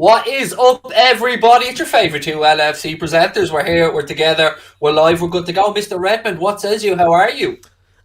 What is up, everybody? It's your favourite two LFC presenters. We're here, we're together, we're live, we're good to go. Mr. Redmond, what says you? How are you?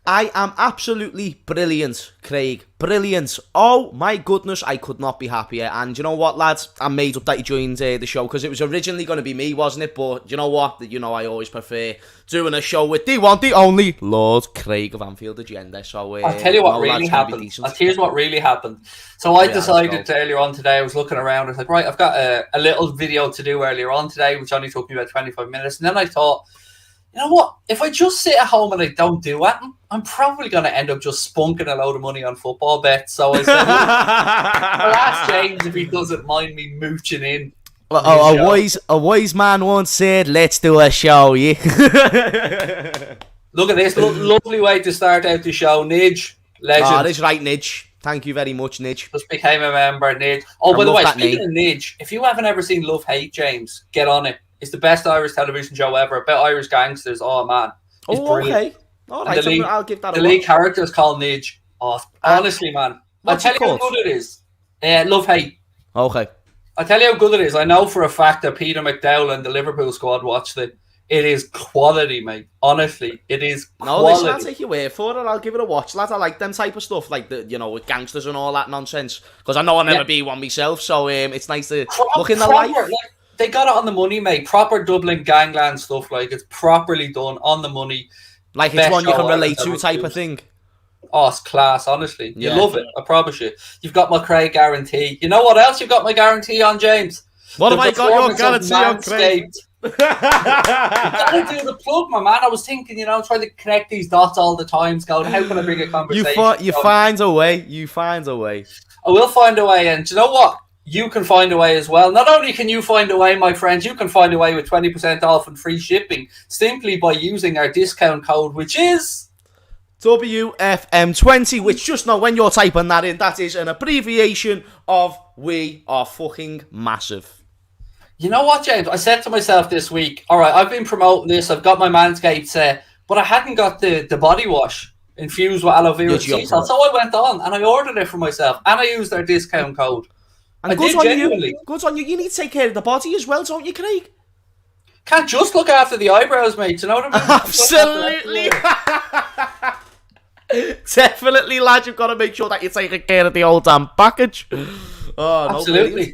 I am absolutely brilliant, Craig. Brilliant. Oh my goodness, I could not be happier. And you know what, lads? I'm made up that you joined the show because it was originally going to be me, wasn't it? But you know what? I always prefer doing a show with the one, the only Lord Craig of Anfield Agenda. So I'll tell you what really happened. Here's what really happened. So I decided earlier on today, I was looking around, I was like, right, I've got a little video to do earlier on today, which only took me about 25 minutes. And then I thought, you know what? If I just sit at home and I don't do anything, I'm probably going to end up just spunking a load of money on football bets. So I said, I'll ask James if he doesn't mind me mooching in. A wise man once said, let's do a show, yeah? Look at this. Lovely way to start out the show. Nidge, legend. Oh, that's right, Nidge. Thank you very much, Nidge. Just became a member, Nidge. Oh, by the way, speaking of Nidge, if you haven't ever seen Love Hate, James, get on it. It's the best Irish television show ever about Irish gangsters. Oh, man. It's brilliant. Okay. All right, I'll give that a watch. The lead character is called Nidge. Oh, honestly, man. I'll tell you how good it is. Love Hate. Okay. I'll tell you how good it is. I know for a fact that Peter McDowell and the Liverpool squad watched it. It is quality, mate. Honestly, it is quality. No, listen, I'll take your word for it. I'll give it a watch, lads. I like them type of stuff, like with gangsters and all that nonsense. Because I know I'll never be one myself, so it's nice to look in the light. They got it on the money, mate. Proper Dublin gangland stuff. Like, it's properly done, on the money. Like, it's one you can relate to type of thing. Oh, it's class, honestly. You love it, I promise you. You've got my Craig guarantee. You know what else you've got my guarantee on, James? What have I got your guarantee on, Craig? You gotta do the plug, my man. I was thinking, trying to connect these dots all the time, going, how can I bring a conversation? You find a way. You find a way. I will find a way, and do you know what? You can find a way as well. Not only can you find a way, my friends, you can find a way with 20% off and free shipping simply by using our discount code, which is WFM20, which just know when you're typing that in, that is an abbreviation of We Are Fucking Massive. You know what, James? I said to myself this week, all right, I've been promoting this, I've got my Manscaped set, but I hadn't got the body wash infused with aloe vera sea salt. So I went on and I ordered it for myself and I used their discount code. And good on you. You need to take care of the body as well, don't you, Craig? Can't just look after the eyebrows, mate. You know what I mean? Absolutely. Definitely, lad. You've got to make sure that you're taking care of the old damn package. Oh, absolutely. No,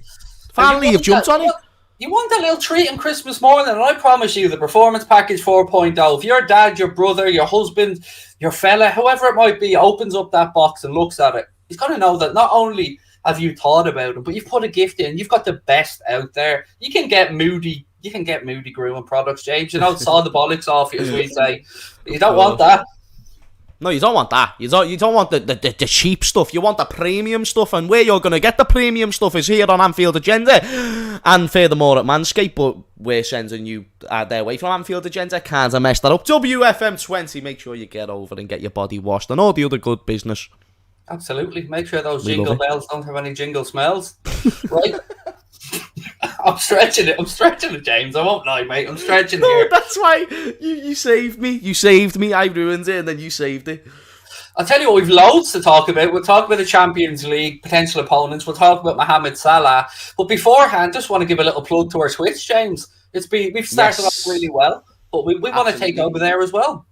finally, you've jumped on it. You want a little treat on Christmas morning, and I promise you, the Performance Package 4.0, if your dad, your brother, your husband, your fella, whoever it might be, opens up that box and looks at it, he's going to know that not only have you thought about it, but you've put a gift in. You've got the best out there. You can get moody grooming products, James. Saw the bollocks off you, as we say. You don't want that. No, you don't want that. You don't want the cheap stuff. You want the premium stuff, and where you're going to get the premium stuff is here on Anfield Agenda, and furthermore at Manscaped. But we're sending you their way from Anfield Agenda. Can't mess that up. WFM20. Make sure you get over and get your body washed and all the other good business. Absolutely. Make sure those jingle bells don't have any jingle smells. Right? I'm stretching it, James. I won't lie, mate. I'm stretching here. That's why you saved me. You saved me. I ruined it, and then you saved it. I'll tell you what, we've loads to talk about. We'll talk about the Champions League, potential opponents. We'll talk about Mohamed Salah. But beforehand, just want to give a little plug to our Twitch, James. We've started off really well, but we want to take over there as well.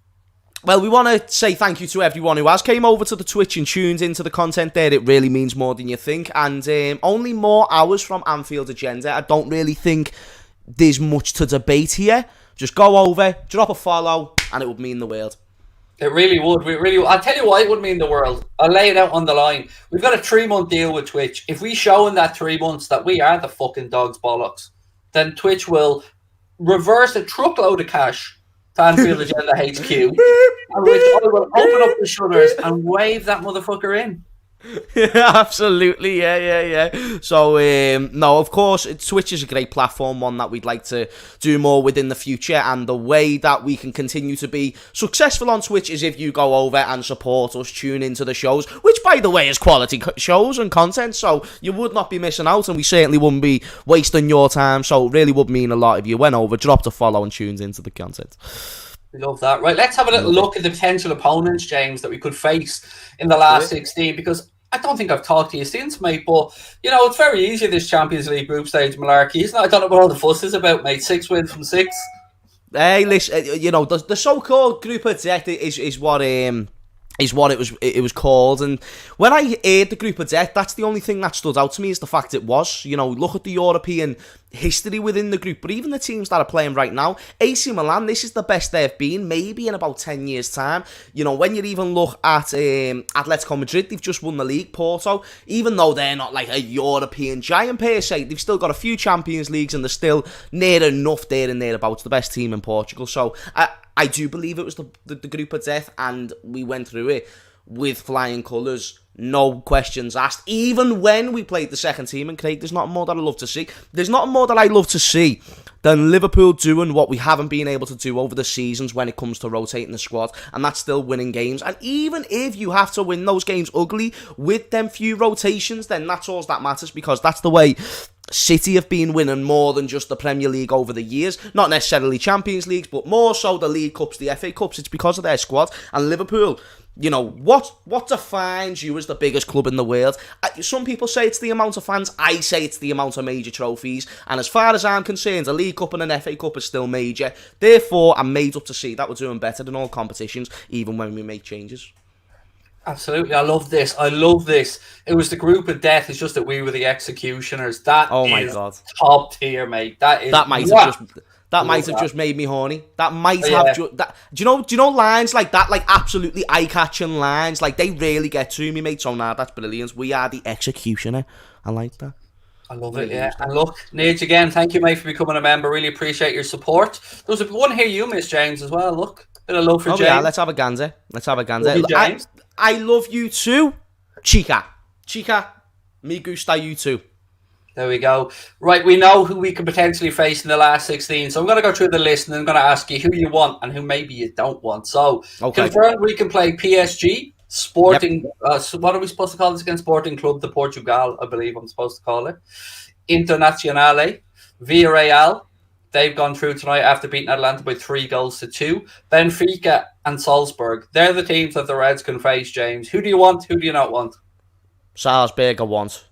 Well, we want to say thank you to everyone who has came over to the Twitch and tuned into the content there. It really means more than you think. And only more hours from Anfield Agenda. I don't really think there's much to debate here. Just go over, drop a follow, and it would mean the world. It really would. I'll tell you why it would mean the world. I'll lay it out on the line. We've got a 3-month deal with Twitch. If we show in that 3 months that we are the fucking dog's bollocks, then Twitch will reverse a truckload of cash to Anfield Agenda HQ, and which I will open up the shutters and wave that motherfucker in. Absolutely, yeah. So, no, of course, Twitch is a great platform, one that we'd like to do more with in the future, and the way that we can continue to be successful on Twitch is if you go over and support us, tune into the shows, which, by the way, is quality shows and content, so you would not be missing out, and we certainly wouldn't be wasting your time, so it really would mean a lot if you went over, dropped a follow, and tuned into the content. We love that. Right, let's have a little look at the potential opponents, James, that we could face in the last 16, because I don't think I've talked to you since, mate, but, you know, it's very easy, this Champions League group stage malarkey, isn't it? I don't know what all the fuss is about, mate. 6 wins from 6. Hey, listen, you know, the so-called group of death is what it was called, and when I heard the group of death, that's the only thing that stood out to me, is the fact it was. You know, look at the European history within the group, but even the teams that are playing right now, AC Milan, this is the best they've been maybe in about 10 years time. You know, when you even look at Atletico Madrid, they've just won the league. Porto, even though they're not like a European giant per se, they've still got a few Champions Leagues, and they're still near enough there and thereabouts the best team in Portugal. So I do believe it was the group of death, and we went through it with flying colours, no questions asked. Even when we played the second team, and Craig, there's nothing more that I love to see. There's nothing more that I love to see than Liverpool doing what we haven't been able to do over the seasons when it comes to rotating the squad, and that's still winning games. And even if you have to win those games ugly with them few rotations, then that's all that matters, because that's the way City have been winning more than just the Premier League over the years. Not necessarily Champions Leagues, but more so the League Cups, the FA Cups. It's because of their squad. And Liverpool, you know, what defines you as the biggest club in the world? Some people say it's the amount of fans. I say it's the amount of major trophies. And as far as I'm concerned, a League Cup and an FA Cup is still major. Therefore, I'm made up to see that we're doing better than all competitions, even when we make changes. Absolutely, I love this. It was the group of death. It's just that we were the executioners. My God, top tier, mate. That might have just made me horny. That might have just. Do you know lines like that, like absolutely eye-catching lines, like they really get to me, mate. So that's brilliant. We are the executioner. I like that. I love it, yeah. And look, Nige, again, thank you, mate, for becoming a member. Really appreciate your support. There was one here you missed, James, as well. Look, bit of love for James. Yeah, let's have a gander. I love you too, Chica, me gusta you too. There we go. Right, we know who we can potentially face in the last 16. So I'm going to go through the list, and I'm going to ask you who you want and who maybe you don't want. So, confirmed we can play PSG, Sporting. Yep. What are we supposed to call this again? Sporting Club de Portugal, I believe I'm supposed to call it. Internazionale, Villarreal. They've gone through tonight after beating Atalanta by 3-2. Benfica and Salzburg. They're the teams that the Reds can face, James. Who do you want? Who do you not want? Salzburg I want.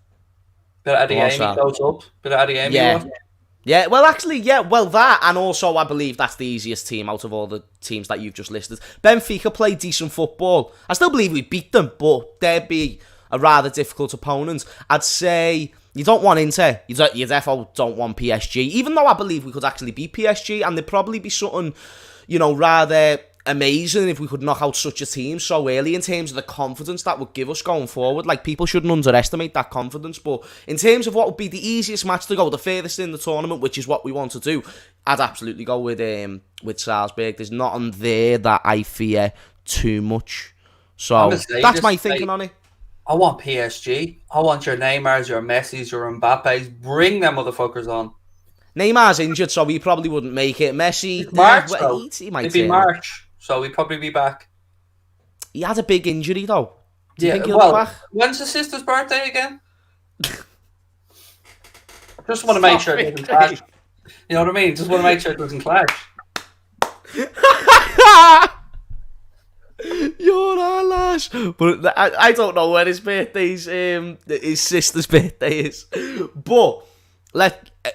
Bit of Adeyemi goes up. Bit of Adeyemi. Yeah. Well, actually, yeah. Well, that, and also I believe that's the easiest team out of all the teams that you've just listed. Benfica play decent football. I still believe we beat them, but they'd be a rather difficult opponent. I'd say you don't want Inter. You definitely don't want PSG. Even though I believe we could actually beat PSG, and there'd probably be something, you know, rather amazing if we could knock out such a team so early in terms of the confidence that would give us going forward. Like, people shouldn't underestimate that confidence. But in terms of what would be the easiest match to go, the furthest in the tournament, which is what we want to do, I'd absolutely go with Salzburg. There's nothing there that I fear too much. So that's my thinking on it. I want PSG. I want your Neymars, your Messis, your Mbappes. Bring them motherfuckers on. Neymar's injured, so he probably wouldn't make it. Messi, March, he might be March. So he'd probably be back. He had a big injury, though. Do you think he'll be back? When's his sister's birthday again? Just want to make sure it doesn't clash. You know what I mean? Just want to make sure it doesn't clash. You're a lash. But I don't know when his sister's birthday is. But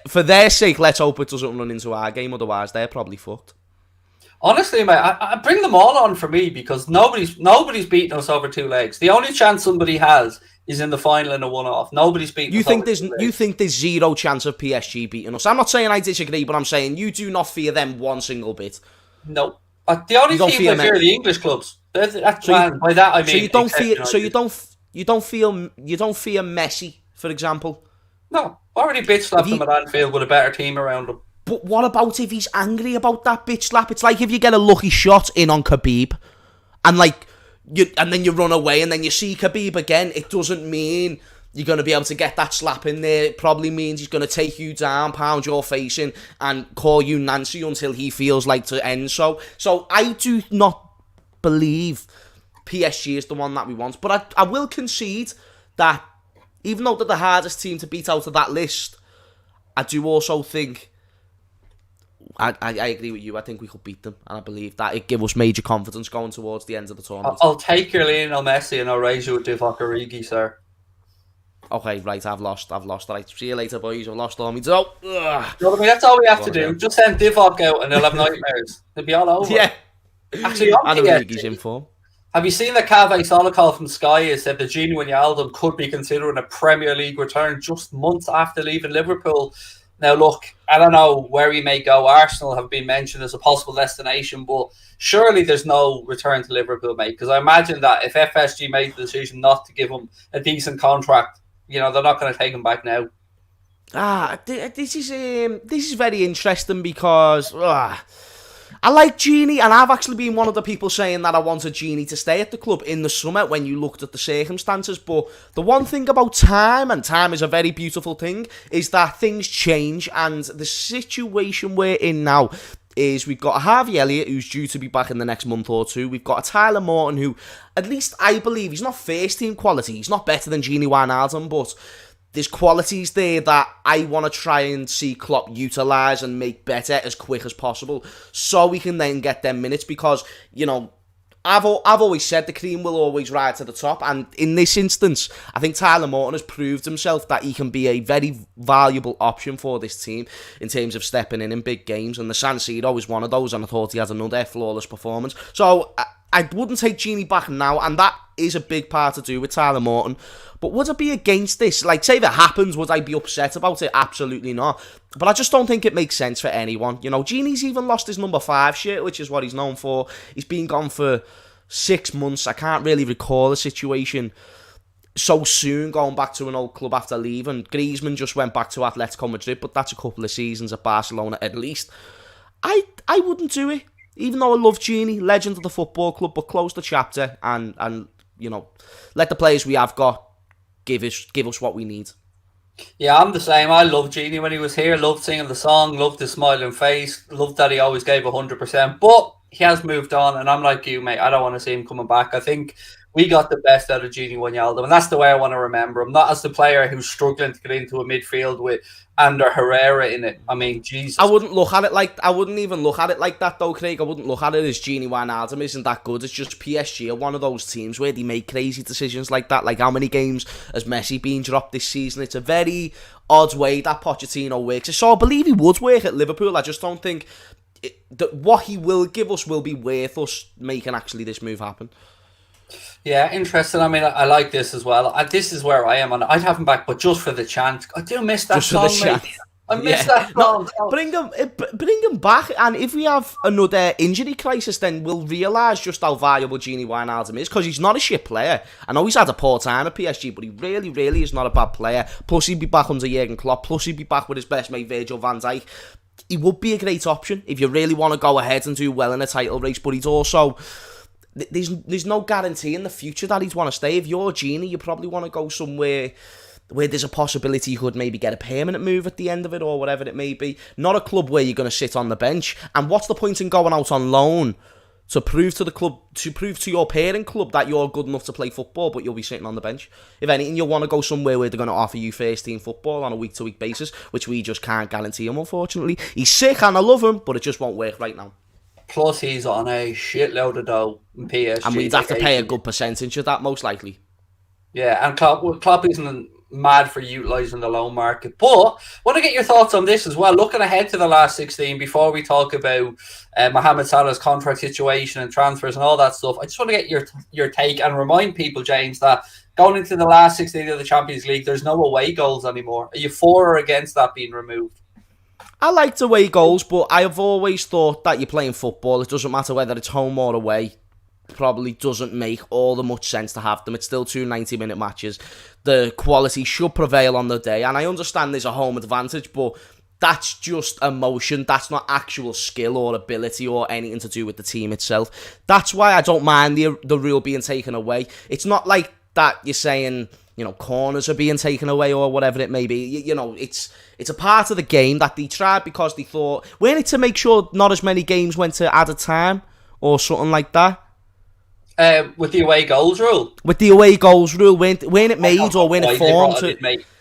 for their sake, let's hope it doesn't run into our game. Otherwise, they're probably fucked. Honestly, mate, I bring them all on for me because nobody's beaten us over 2 legs. The only chance somebody has is in the final in a one-off. Nobody's beaten us. You think there's zero chance of PSG beating us? I'm not saying I disagree, but I'm saying you do not fear them one single bit. No, the only teams I fear are the English clubs. By that I mean. So you don't fear. So you don't fear Messi, for example. No, already bitch slapped him at Anfield with a better team around him. But what about if he's angry about that bitch slap? It's like if you get a lucky shot in on Khabib, and then you run away, and then you see Khabib again. It doesn't mean you're going to be able to get that slap in there. It probably means he's going to take you down, pound your face in, and call you Nancy until he feels like to end. So I do not believe PSG is the one that we want. But I will concede that even though they're the hardest team to beat out of that list, I do also think I agree with you. I think we could beat them, and I believe that it give us major confidence going towards the end of the tournament. I'll take your Lionel Messi and I'll raise you with Divock Origi, sir. Okay, right, I've lost. Right, see you later, boys. I've lost all me. So, you know what I mean? That's all we have to do. Just send Divock out and they'll have nightmares. They'll be all over. Yeah. Actually, I know Origi's in form. Have you seen that Cave Solokol from Sky has said that Gini Wijnaldum could be considering a Premier League return just months after leaving Liverpool? Now, look, I don't know where he may go. Arsenal have been mentioned as a possible destination, but surely there's no return to Liverpool, mate, because I imagine that if FSG made the decision not to give him a decent contract, you know, they're not going to take him back now. This is very interesting because I like Gini, and I've actually been one of the people saying that I wanted Gini to stay at the club in the summer when you looked at the circumstances. But the one thing about time, and time is a very beautiful thing, is that things change, and the situation we're in now is we've got a Harvey Elliott who's due to be back in the next month or two. We've got a Tyler Morton who, at least I believe, he's not first team quality. He's not better than Gini Wijnaldum, but there's qualities there that I want to try and see Klopp utilise and make better as quick as possible so we can then get them minutes because, you know, I've always said the cream will always rise to the top, and in this instance, I think Tyler Morton has proved himself that he can be a very valuable option for this team in terms of stepping in big games, and the San Siro is one of those, and I thought he has another flawless performance. So I wouldn't take Gini back now, and that is a big part to do with Tyler Morton. But would I be against this? Like, say that happens, would I be upset about it? Absolutely not. But I just don't think it makes sense for anyone. You know, Gini's even lost his number 5 shirt, which is what he's known for. He's been gone for 6 months. I can't really recall a situation so soon going back to an old club after leaving. Griezmann just went back to Atletico Madrid, but that's a couple of seasons at Barcelona at least. I wouldn't do it. Even though I love Gini, legend of the football club, but close the chapter and you know, let the players we have got give us what we need. Yeah, I'm the same. I loved Gini when he was here. Loved singing the song. Loved his smiling face. Loved that he always gave 100%. But he has moved on, and I'm like you, mate. I don't want to see him coming back. I think we got the best out of Gini Wijnaldum, and that's the way I want to remember him. Not as the player who's struggling to get into a midfield with Ander Herrera in it. I mean, Jesus. I wouldn't even look at it like that, though, Craig. I wouldn't look at it as Gini Wijnaldum isn't that good. It's just PSG are one of those teams where they make crazy decisions like that. Like, how many games has Messi been dropped this season? It's a very odd way that Pochettino works. So I believe he would work at Liverpool. I just don't think that what he will give us will be worth us making actually this move happen. Yeah, interesting. I mean, I like this as well. This is where I am, and I'd have him back, but just for the chant. I do miss that song, mate. I miss that song. No, bring him back, and if we have another injury crisis, then we'll realise just how valuable Gini Wijnaldum is, because he's not a shit player. I know he's had a poor time at PSG, but he really, really is not a bad player. Plus, he'd be back under Jurgen Klopp. Plus, he'd be back with his best mate, Virgil van Dijk. He would be a great option if you really want to go ahead and do well in a title race, but he's also... There's no guarantee in the future that he'd want to stay. If you're Gini, you probably want to go somewhere where there's a possibility you could maybe get a permanent move at the end of it or whatever it may be. Not a club where you're going to sit on the bench. And what's the point in going out on loan to prove to the club, to prove to your parent club that you're good enough to play football, but you'll be sitting on the bench? If anything, you'll want to go somewhere where they're going to offer you first team football on a week-to-week basis, which we just can't guarantee him, unfortunately. He's sick and I love him, but it just won't work right now. Plus, he's on a shitload of dough in PSG. And we'd have to pay a good percentage of that, most likely. Yeah, and Klopp isn't mad for utilising the loan market. But I want to get your thoughts on this as well. Looking ahead to the last 16, before we talk about Mohamed Salah's contract situation and transfers and all that stuff, I just want to get your take and remind people, James, that going into the last 16 of the Champions League, there's no away goals anymore. Are you for or against that being removed? I like away goals, but I have always thought that you're playing football. It doesn't matter whether it's home or away. Probably doesn't make all the much sense to have them. It's still 2 90-minute matches. The quality should prevail on the day. And I understand there's a home advantage, but that's just emotion. That's not actual skill or ability or anything to do with the team itself. That's why I don't mind the rule being taken away. It's not like that you're saying, you know, corners are being taken away or whatever it may be. You know, it's a part of the game that they tried because they thought, weren't it to make sure not as many games went to added time or something like that? With the away goals rule? With the away goals rule, when it made or when it formed?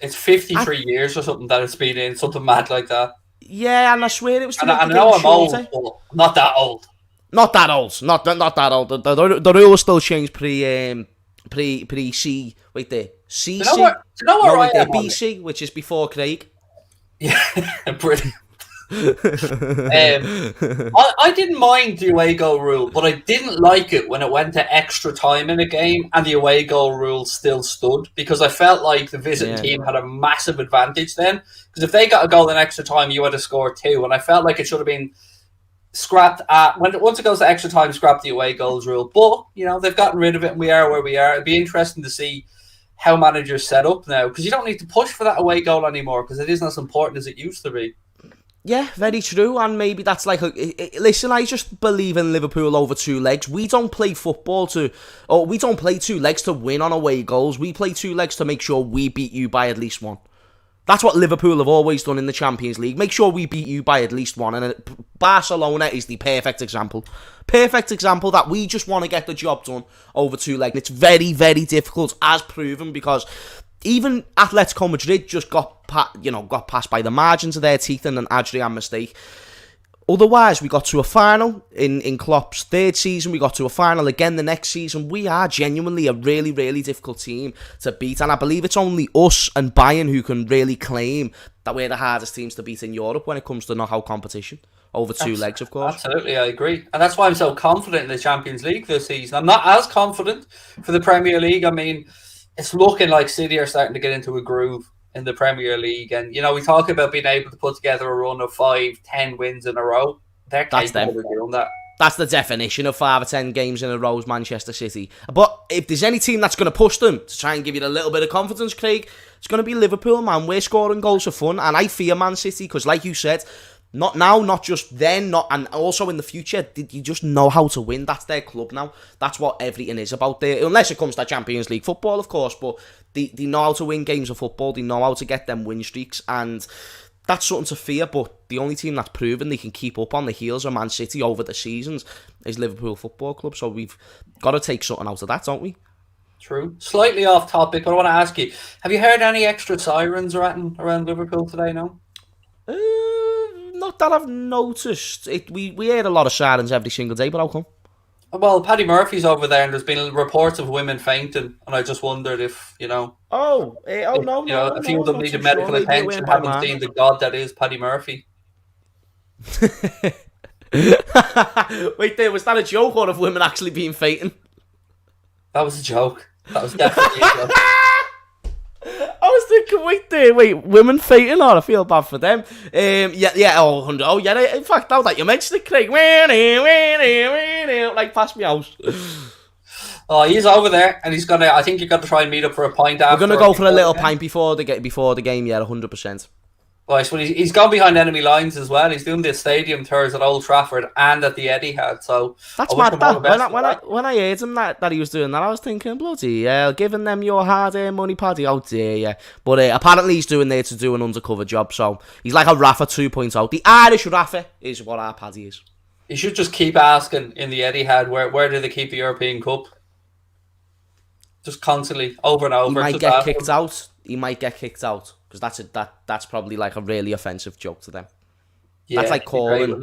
It's 53 years or something that it's been in, something mad like that. Yeah, and I swear it was to and make I the know game I'm shorter. old, but I'm not that old. Not that old. Not that old. The rule still changed pre C. Wait there. CC. Do you know what no, wait I there. am BC, which is before Craig. Yeah, brilliant. I didn't mind the away goal rule, but I didn't like it when it went to extra time in a game and the away goal rule still stood, because I felt like the visiting team had a massive advantage then. Because if they got a goal in extra time, you had to score 2, and I felt like it should have been scrapped once it goes to extra time, scrap the away goals rule. But they've gotten rid of it, and we are where we are. It'd be interesting to see how managers set up now, because you don't need to push for that away goal anymore, because it isn't as important as it used to be. Yeah, very true, and maybe that's like listen, I just believe in Liverpool over 2 legs. We don't play football we don't play 2 legs to win on away goals. We play 2 legs to make sure we beat you by at least 1. That's what Liverpool have always done in the Champions League. Make sure we beat you by at least 1. And Barcelona is the perfect example. Perfect example that we just want to get the job done over 2 legs. It's very, very difficult, as proven, because even Atletico Madrid just got passed by the margins of their teeth in an Adrian mistake. Otherwise, we got to a final in Klopp's 3rd season. We got to a final again the next season. We are genuinely a really, really difficult team to beat. And I believe it's only us and Bayern who can really claim that we're the hardest teams to beat in Europe when it comes to knockout competition. Over 2 legs, of course. Absolutely, I agree. And that's why I'm so confident in the Champions League this season. I'm not as confident for the Premier League. I mean, it's looking like City are starting to get into a groove in the Premier League. And, we talk about being able to put together a run of 5-10 wins in a row. They're capable of doing that. That's the definition of 5 or 10 games in a row is Manchester City. But if there's any team that's going to push them to try and give you a little bit of confidence, Craig, it's going to be Liverpool, man. We're scoring goals for fun. And I fear Man City because, like you said, not now, not just then, and also in the future, you just know how to win. That's their club now. That's what everything is about there. Unless it comes to Champions League football, of course, but they know how to win games of football. They know how to get them win streaks, and that's something to fear. But the only team that's proven they can keep up on the heels of Man City over the seasons is Liverpool Football Club. So we've got to take something out of that, don't we? True. Slightly off topic, but I want to ask you, have you heard any extra sirens around Liverpool today, no? Not that I've noticed. We hear a lot of sirens every single day, but how come? Well, Paddy Murphy's over there, and there's been reports of women fainting, and I just wondered if, no, a few of them needed medical attention, haven't seen the god that is Paddy Murphy. Wait there, was that a joke, or have women actually been fainting? That was a joke. That was definitely a joke. I was thinking, wait, women fainting? I feel bad for them. In fact, now that you mentioned it, Craig, like past me house. Oh, he's over there, and he's gonna. I think you're gonna try and meet up for a pint after. We're gonna go for a little pint before the game. Yeah, 100%. Right, so he's gone behind enemy lines as well. He's doing the stadium tours at Old Trafford and at the Etihad. So that's mad. When I heard him that he was doing that, I was thinking, bloody hell, giving them your hard-earned money, Paddy. Oh dear, yeah. But apparently he's doing there to do an undercover job. So he's like a Rafa 2.0. The Irish Rafa is what our Paddy is. You should just keep asking in the Etihad where do they keep the European Cup? Just constantly, over and over. He might get kicked out. He might get kicked out. Because that's probably like a really offensive joke to them. Yeah, that's like calling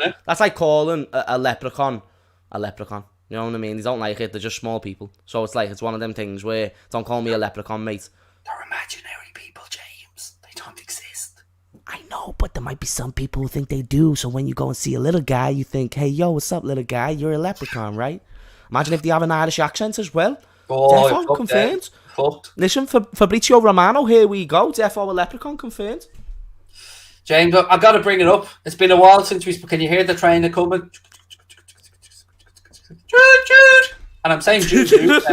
a leprechaun a leprechaun. You know what I mean? They don't like it. They're just small people. So it's one of them things where don't call me a leprechaun, mate. They're imaginary people, James. They don't exist. I know, but there might be some people who think they do. So when you go and see a little guy, you think, hey, yo, what's up, little guy? You're a leprechaun, right? Imagine if they have an Irish accent as well. Oh, confirmed. Listen, Fabrizio Romano, here we go. Defo a leprechaun, confirmed. James, I've got to bring it up. It's been a while since we spoke. Can you hear the train coming? Jude. And I'm saying Jude. Jude.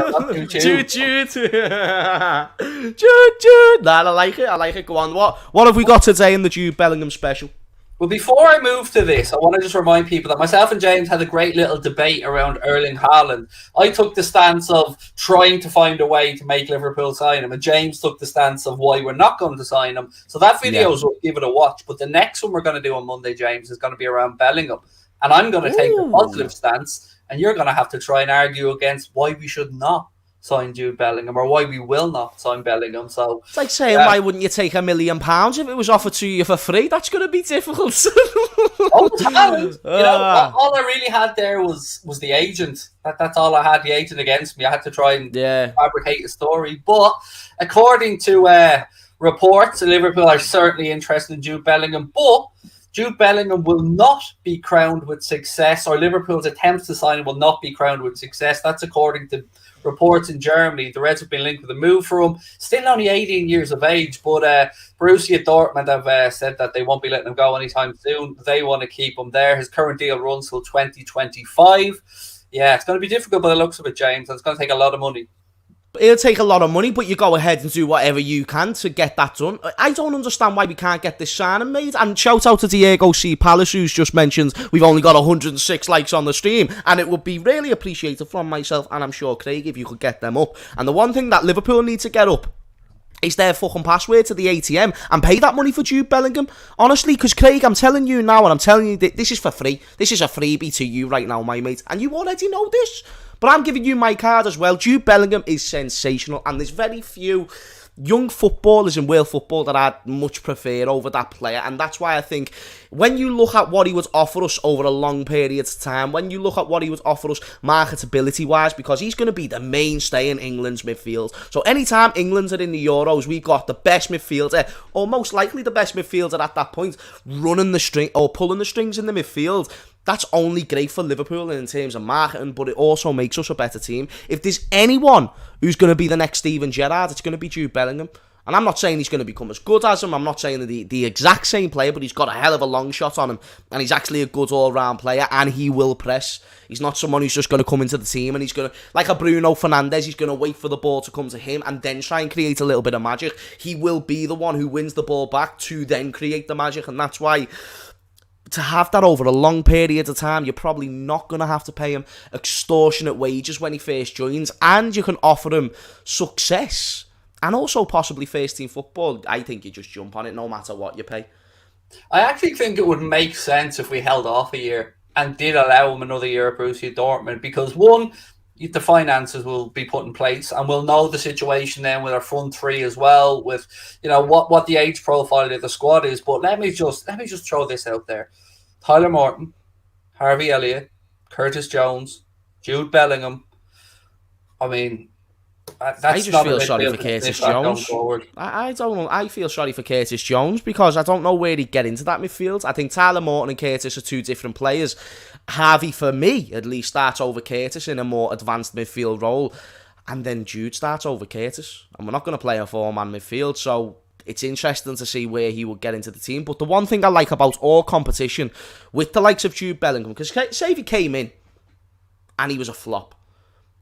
Nah, I like it. Go on. What have we got today in the Jude Bellingham special? Well, before I move to this, I want to just remind people that myself and James had a great little debate around Erling Haaland. I took the stance of trying to find a way to make Liverpool sign him, and James took the stance of why we're not going to sign him. So that video is worth give it a watch. But the next one we're going to do on Monday, James, is going to be around Bellingham. And I'm going to take the positive stance, and you're going to have to try and argue against why we should not sign Jude Bellingham, or why we will not sign Bellingham. So it's like saying, why wouldn't you take £1 million if it was offered to you for free? That's going to be difficult. All I really had there was the agent. That's all I had, the agent against me. I had to try and fabricate a story. But according to reports, Liverpool are certainly interested in Jude Bellingham, but Jude Bellingham will not be crowned with success, or Liverpool's attempts to sign him will not be crowned with success. That's according to reports in Germany. The Reds have been linked with a move for him. Still only 18 years of age, but Borussia Dortmund have said that they won't be letting him go anytime soon. They want to keep him there. His current deal runs till 2025. Yeah, it's going to be difficult by the looks of it, James. It's going to take a lot of money. It'll take a lot of money, but you go ahead and do whatever you can to get that done. I don't understand why we can't get this signing made. And shout out to Diego C. Palace, who's just mentioned we've only got 106 likes on the stream. And it would be really appreciated from myself, and I'm sure Craig, if you could get them up. And the one thing that Liverpool need to get up is their fucking password to the ATM and pay that money for Jude Bellingham. Honestly, because Craig, I'm telling you now, and I'm telling you that this is for free. This is a freebie to you right now, my mate. And you already know this. But I'm giving you my card as well. Jude Bellingham is sensational, and there's very few young footballers in world football that I'd much prefer over that player. And that's why I think when you look at what he would offer us over a long period of time, when you look at what he would offer us marketability-wise, because he's going to be the mainstay in England's midfield. So anytime England's are in the Euros, we've got the best midfielder, or most likely the best midfielder at that point, running the string or pulling the strings in the midfield. That's only great for Liverpool in terms of marketing, but it also makes us a better team. If there's anyone who's going to be the next Steven Gerrard, it's going to be Jude Bellingham. And I'm not saying he's going to become as good as him. I'm not saying the exact same player, but he's got a hell of a long shot on him. And he's actually a good all-round player, and he will press. He's not someone who's just going to come into the team and he's going to, like a Bruno Fernandes, he's going to wait for the ball to come to him and then try and create a little bit of magic. He will be the one who wins the ball back to then create the magic, and that's why to have that over a long period of time, you're probably not going to have to pay him extortionate wages when he first joins, and you can offer him success and also possibly first team football. I think you just jump on it no matter what you pay. I actually think it would make sense if we held off a year and did allow him another year at Borussia Dortmund, because one, the finances will be put in place, and we'll know the situation then with our front three as well, with what the age profile of the squad is. But let me just throw this out there: Tyler Morton, Harvey Elliott, Curtis Jones, Jude Bellingham. I mean, that's I just feel sorry for Curtis Jones. I don't know. I feel sorry for Curtis Jones because I don't know where he'd get into that midfield. I think Tyler Morton and Curtis are two different players. Harvey, for me, at least, starts over Curtis in a more advanced midfield role. And then Jude starts over Curtis. And we're not going to play a four-man midfield, so it's interesting to see where he will get into the team. But the one thing I like about all competition with the likes of Jude Bellingham, because say if he came in and he was a flop,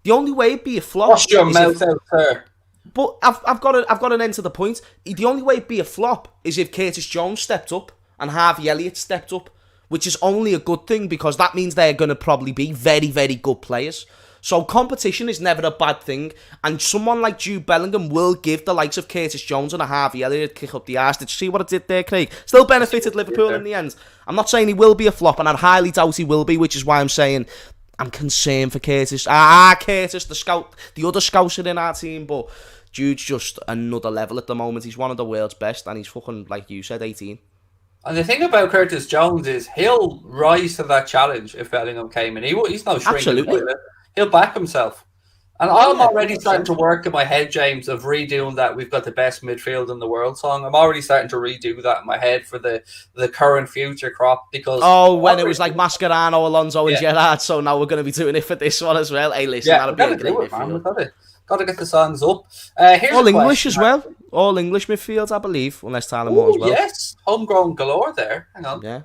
the only way it'd be a flop... Wash your mouth out, sir. But I've got an end to the point. The only way it'd be a flop is if Curtis Jones stepped up and Harvey Elliott stepped up, which is only a good thing because that means they're going to probably be very, very good players. So competition is never a bad thing, and someone like Jude Bellingham will give the likes of Curtis Jones and a Harvey Elliott a kick up the arse. Did you see what it did there, Craig? Still benefited Liverpool in the end. I'm not saying he will be a flop, and I highly doubt he will be, which is why I'm saying I'm concerned for Curtis. Curtis, the other scouser in our team, but Jude's just another level at the moment. He's one of the world's best, and he's fucking, like you said, 18. And the thing about Curtis Jones is he'll rise to that challenge if Bellingham came in. He's no shrinking. He'll back himself. And I'm already starting to work in my head, James, of redoing that "We've got the best midfield in the world" song. I'm already starting to redo that in my head for the current future crop, because when it was like Mascherano, Alonso and Gerrard, so now we're going to be doing it for this one as well. Hey, listen, that'll be a great midfield. Got to get the songs up. All English as well. All English midfields, I believe, unless Tyler Morton's well. Yes, homegrown galore there. Hang on. Yeah. I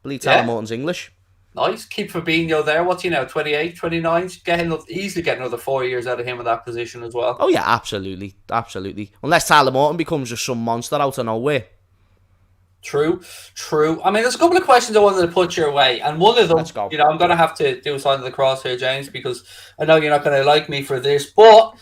believe Tyler Morton's English. Nice. Keep Fabinho there. What's he now? 28, 29? Easily get another 4 years out of him in that position as well. Oh, yeah, absolutely. Absolutely. Unless Tyler Morton becomes just some monster out of nowhere. True. I mean, there's a couple of questions I wanted to put your way, and one of them, I'm going to have to do a sign of the cross here, James, because I know you're not going to like me for this, but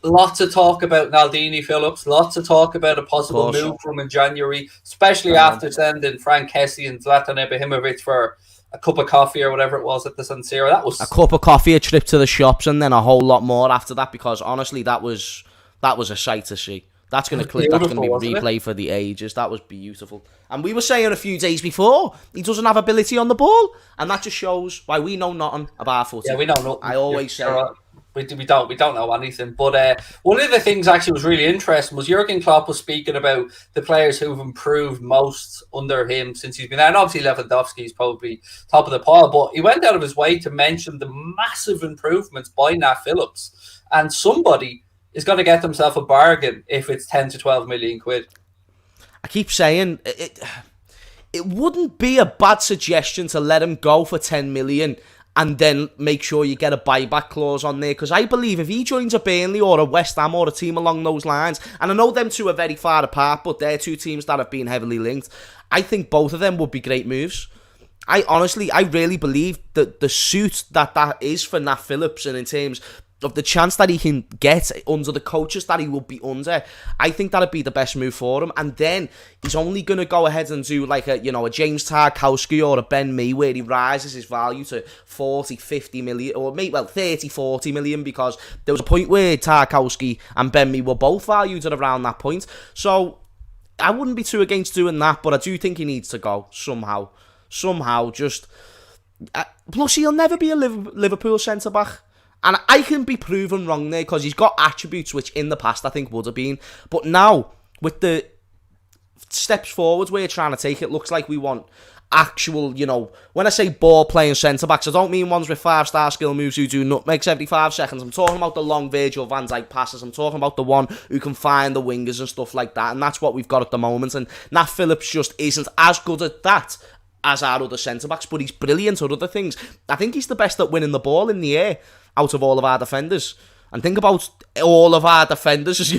lots of talk about Nat Phillips, lots of talk about a possible move from in January, especially after sending Frank Kessie and Zlatan Ibrahimovic for a cup of coffee or whatever it was at the San Siro. That was a cup of coffee, a trip to the shops, and then a whole lot more after that. Because honestly, that was a sight to see. That's going to click. That's going to be replayed for the ages. That was beautiful. And we were saying a few days before, he doesn't have ability on the ball, and that just shows why we know nothing about footy. Yeah, we know nothing. I always say. We don't know anything. But one of the things actually was really interesting was Jurgen Klopp was speaking about the players who've improved most under him since he's been there. And obviously Lewandowski is probably top of the pile, but he went out of his way to mention the massive improvements by Nat Phillips. And somebody is going to get themselves a bargain if it's 10 to 12 million quid. I keep saying it wouldn't be a bad suggestion to let him go for 10 million and then make sure you get a buyback clause on there, because I believe if he joins a Burnley or a West Ham or a team along those lines, and I know them two are very far apart, but they're two teams that have been heavily linked, I think both of them would be great moves. I really believe that the suit that is for Nat Phillips, and in terms of the chance that he can get under the coaches that he will be under, I think that'd be the best move for him. And then he's only going to go ahead and do like a James Tarkowski or a Ben Mee, where he rises his value to 40, 50 million, or maybe 30, 40 million, because there was a point where Tarkowski and Ben Mee were both valued at around that point. So I wouldn't be too against doing that, but I do think he needs to go somehow. Just plus he'll never be a Liverpool centre-back. And I can be proven wrong there, because he's got attributes which in the past I think would have been. But now, with the steps forwards we're trying to take, it looks like we want actual, when I say ball-playing centre-backs, I don't mean ones with 5-star skill moves who do nutmegs every 5 seconds. I'm talking about the long Virgil van Dijk passes. I'm talking about the one who can find the wingers and stuff like that. And that's what we've got at the moment. And Nat Phillips just isn't as good at that as our other centre-backs, but he's brilliant at other things. I think he's the best at winning the ball in the air out of all of our defenders. And think about all of our defenders as,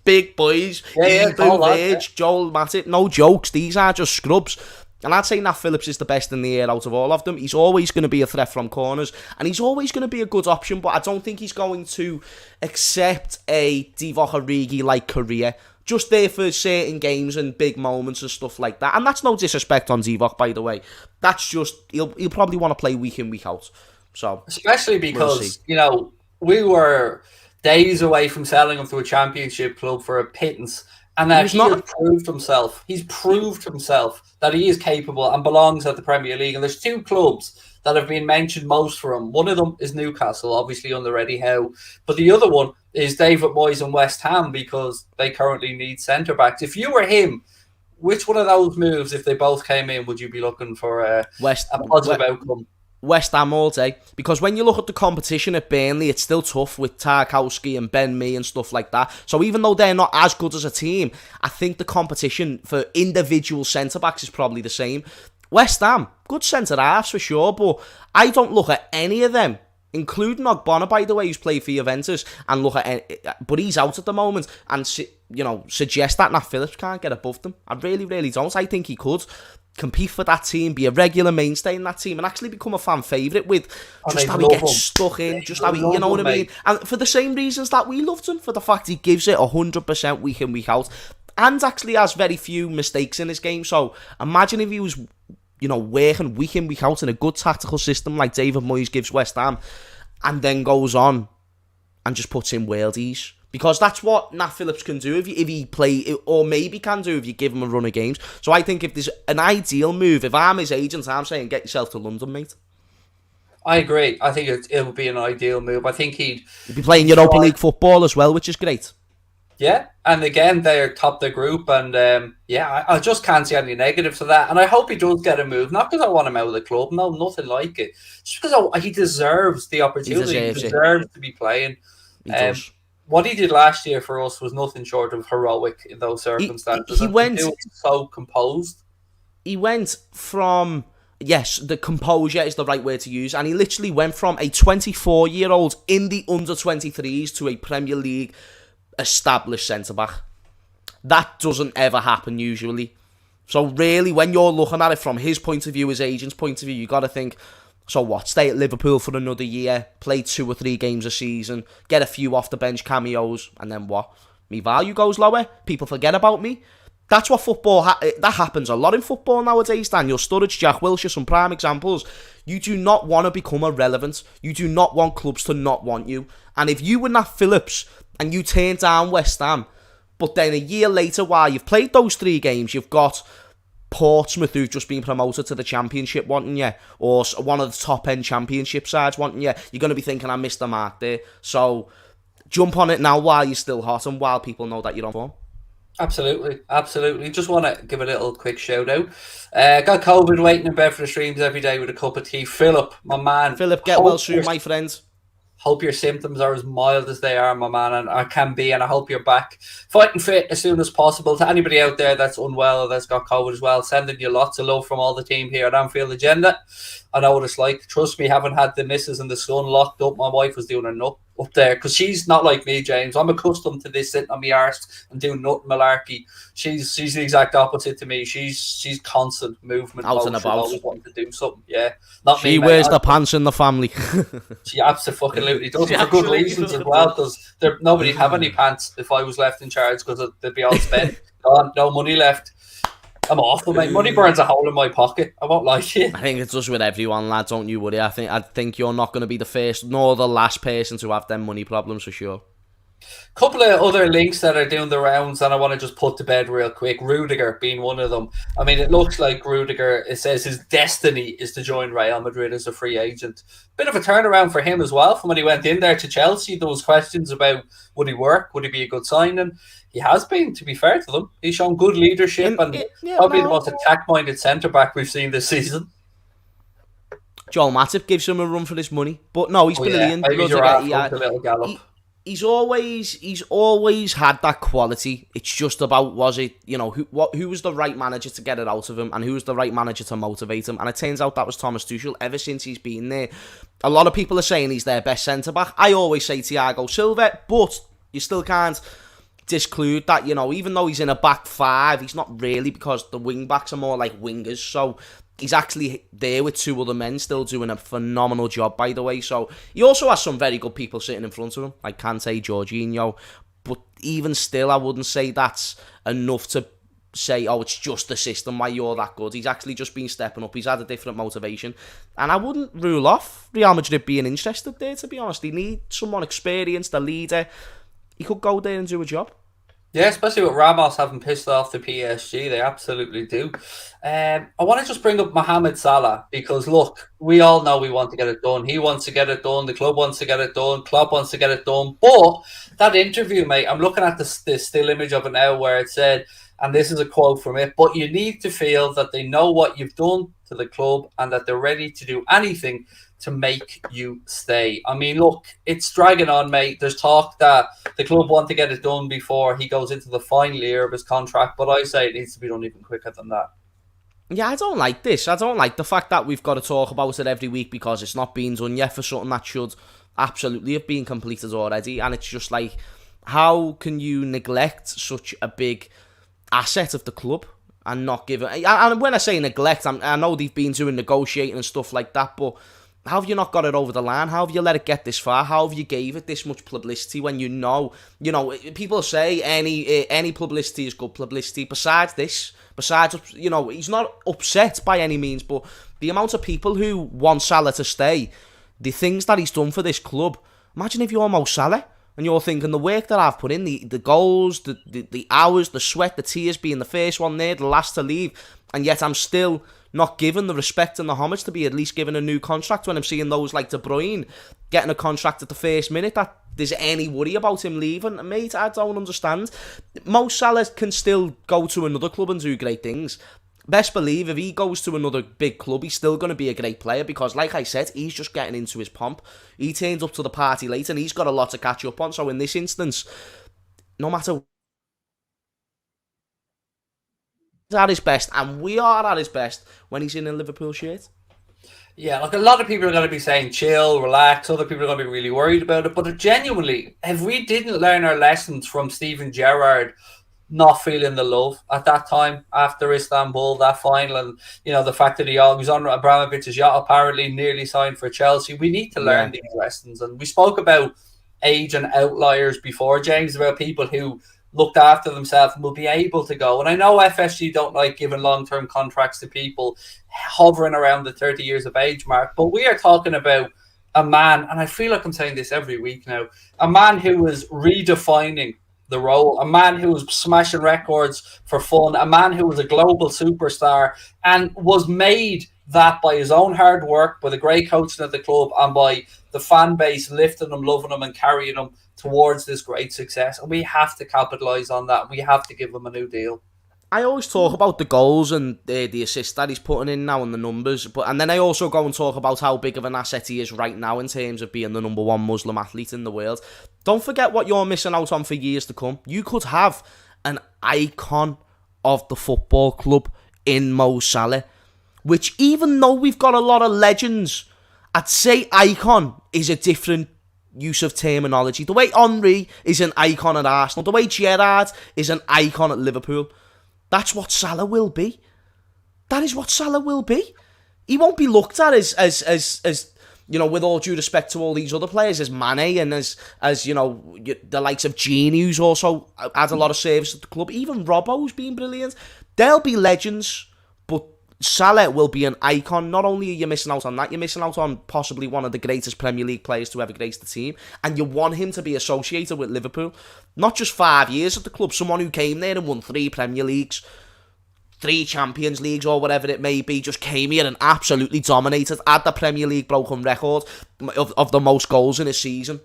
big boys. Joel Matip, no jokes. These are just scrubs. And I'd say Nat Phillips is the best in the air out of all of them. He's always going to be a threat from corners, and he's always going to be a good option, but I don't think he's going to accept a Divock Origi-like career. Just there for certain games and big moments and stuff like that. And that's no disrespect on Divock, by the way. That's just, he'll probably want to play week in, week out. So, especially because, we were days away from selling him to a championship club for a pittance. And now he has proved himself. He's proved himself that he is capable and belongs at the Premier League. And there's 2 clubs that have been mentioned most for him. One of them is Newcastle, obviously under Eddie Howe. But the other one is David Moyes and West Ham, because they currently need centre-backs. If you were him, which one of those moves, if they both came in, would you be looking for a positive outcome? West Ham all day, because when you look at the competition at Burnley, it's still tough with Tarkowski and Ben Mee and stuff like that. So even though they're not as good as a team, I think the competition for individual centre-backs is probably the same. West Ham, good centre-halves for sure, but I don't look at any of them, including Ogbonna, by the way, who's played for Juventus, and look at but he's out at the moment, and suggest that Nat Phillips can't get above them. I really, really don't. I think he could compete for that team, be a regular mainstay in that team, and actually become a fan favourite with just how he gets stuck in, just how he, you know what I mean? And for the same reasons that we loved him, for the fact he gives it 100% week in, week out, and actually has very few mistakes in his game. So imagine if he was, working week in, week out in a good tactical system like David Moyes gives West Ham, and then goes on and just puts in worldies. Because that's what Nat Phillips can do if he play, or maybe can do if you give him a run of games. So I think if there's an ideal move, if I'm his agent, I'm saying get yourself to London, mate. I agree. I think it would be an ideal move. I think he'd be playing Europa League football as well, which is great. Yeah, and again, they're top the group, and I just can't see any negatives to that. And I hope he does get a move, not because I want him out of the club, no, nothing like it. Just because he deserves the opportunity, he deserves to be playing. He does. What he did last year for us was nothing short of heroic in those circumstances. He went so composed. He went from, yes, the composure is the right word to use, and he literally went from a 24-year-old in the under-23s to a Premier League established centre-back. That doesn't ever happen usually. So really, when you're looking at it from his point of view, his agent's point of view, you got to think, so what, stay at Liverpool for another year, play 2 or 3 games a season, get a few off the bench cameos, and then what? Me value goes lower, people forget about me. That's what football, that happens a lot in football nowadays, Daniel Sturridge, Jack Wilshere, some prime examples. You do not want to become irrelevant. You do not want clubs to not want you. And if you were Nat Phillips and you turn down West Ham, but then a year later, while you've played those 3 games, you've got Portsmouth, who've just been promoted to the Championship, wanting you, or one of the top-end Championship sides wanting you, you're going to be thinking, I missed the mark there. So jump on it now while you're still hot and while people know that you're on form. Absolutely. Just want to give a little quick shout out. Got COVID, waiting in bed for the streams every day with a cup of tea. Philip, my man. Philip, get well soon, my friend. Hope your symptoms are as mild as they are, my man, and I can be, and I hope you're back fighting fit as soon as possible. To anybody out there that's unwell or that's got COVID as well, sending you lots of love from all the team here at Anfield Agenda. I know what it's like. Trust me, having had the missus and the son locked up, my wife was doing a nut up there because she's not like me, James. I'm accustomed to this sitting on my arse and doing nut malarkey. She's the exact opposite to me. She's constant movement, out and about, always wanting to do something. Yeah, not she me, wears the pants in the family. She absolutely does for good reasons as well, because nobody'd have any pants if I was left in charge because they'd be all spent. No money left. I'm awful, mate. Money burns a hole in my pocket. I won't lie to you. I think it does with everyone, lad. Don't you worry. I think you're not going to be the first nor the last person to have them money problems for sure. Couple of other links that are doing the rounds, and I want to just put to bed real quick. Rudiger being one of them. I mean, it looks like Rudiger, it says his destiny is to join Real Madrid as a free agent. Bit of a turnaround for him as well from when he went in there to Chelsea. There was questions about would he work, would he be a good signing? He has been, to be fair to them. He's shown good leadership and probably the most attack-minded centre-back we've seen this season. Joel Matip gives him a run for his money. But no, he's brilliant. He's always had that quality. It's just about, was it, who was the right manager to get it out of him and who was the right manager to motivate him. And it turns out that was Thomas Tuchel. Ever since he's been there, a lot of people are saying he's their best centre-back. I always say Thiago Silva, but you still can't disclude that, even though he's in a back 5, he's not really, because the wing-backs are more like wingers. So he's actually there with 2 other men still doing a phenomenal job, by the way. So he also has some very good people sitting in front of him, like Kante, Jorginho. But even still, I wouldn't say that's enough to say, oh, it's just the system why you're that good. He's actually just been stepping up. He's had a different motivation. And I wouldn't rule off Real Madrid being interested there, to be honest. They need someone experienced, a leader. He could go there and do a job. Yeah, especially with Ramos having pissed off the PSG, they absolutely do. I want to just bring up Mohamed Salah because, look, we all know we want to get it done. He wants to get it done. The club wants to get it done. Klopp wants to get it done. But that interview, mate, I'm looking at the still image of it now where it said, and this is a quote from it, but you need to feel that they know what you've done to the club and that they're ready to do anything to make you stay. I mean, look, it's dragging on, mate. There's talk that the club want to get it done before he goes into the final year of his contract, but I say it needs to be done even quicker than that. Yeah, I don't like this. I don't like the fact that we've got to talk about it every week because it's not being done yet for something that should absolutely have been completed already. And it's just like, how can you neglect such a big asset of the club and not give it? And when I say neglect, I know they've been doing negotiating and stuff like that, but how have you not got it over the line? How have you let it get this far? How have you gave it this much publicity when you know, people say any publicity is good publicity. Besides, he's not upset by any means, but the amount of people who want Salah to stay, the things that he's done for this club, imagine if you're Mo Salah and you're thinking the work that I've put in, the goals, the hours, the sweat, the tears, being the first one there, the last to leave, and yet I'm still not given the respect and the homage to be at least given a new contract when I'm seeing those like De Bruyne getting a contract at the first minute, that there's any worry about him leaving. Mate, I don't understand. Mo Salah can still go to another club and do great things. Best believe if he goes to another big club, he's still going to be a great player because, like I said, he's just getting into his pomp. He turns up to the party late and he's got a lot to catch up on. So in this instance, no matter at his best, and we are at his best when he's in a Liverpool shirt. Yeah, like a lot of people are going to be saying chill, relax. Other people are going to be really worried about it. But genuinely, if we didn't learn our lessons from Steven Gerrard not feeling the love at that time after Istanbul, that final, and the fact that he was on Abramovich's yacht, apparently nearly signed for Chelsea, we need to learn these lessons. And we spoke about age and outliers before, James, about people who looked after themselves and will be able to go. And I know FSG don't like giving long-term contracts to people hovering around the 30 years of age mark, but we are talking about a man, and I feel like I'm saying this every week now, a man who was redefining the role, a man who was smashing records for fun, a man who was a global superstar and was made that by his own hard work, by the great coaching at the club, and by the fan base lifting him, loving him and carrying him towards this great success. And we have to capitalise on that. We have to give him a new deal. I always talk about the goals and the assists that he's putting in now and the numbers, and then I also go and talk about how big of an asset he is right now in terms of being the number one Muslim athlete in the world. Don't forget what you're missing out on for years to come. You could have an icon of the football club in Mo Salah, which even though we've got a lot of legends, I'd say icon is a different use of terminology. The way Henry is an icon at Arsenal, the way Gerrard is an icon at Liverpool, that's what Salah will be. That is what Salah will be. He won't be looked at as you know, with all due respect to all these other players, as Mane and as you know, the likes of Gini, who's also had a lot of service at the club. Even Robbo's been brilliant. They'll be legends, but Salah will be an icon. Not only are you missing out on that, you're missing out on possibly one of the greatest Premier League players to ever grace the team, and you want him to be associated with Liverpool. Not just 5 years at the club, someone who came there and won 3 Premier Leagues, 3 Champions Leagues or whatever it may be, just came here and absolutely dominated, had the Premier League broken record of the most goals in a season.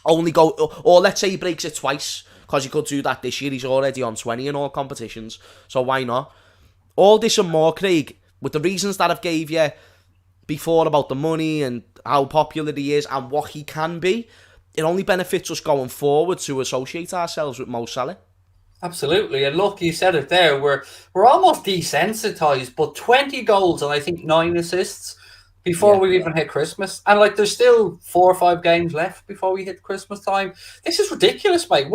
Or let's say he breaks it twice, because he could do that this year. He's already on 20 in all competitions, so why not? All this and more, Craig, with the reasons that I've gave you before about the money and how popular he is and what he can be, it only benefits us going forward to associate ourselves with Mo Salah. Absolutely, and look, you said it there. We're almost desensitized, but 20 goals and I think 9 assists before we even hit Christmas, and like there's still 4 or 5 games left before we hit Christmas time. This is ridiculous, mate.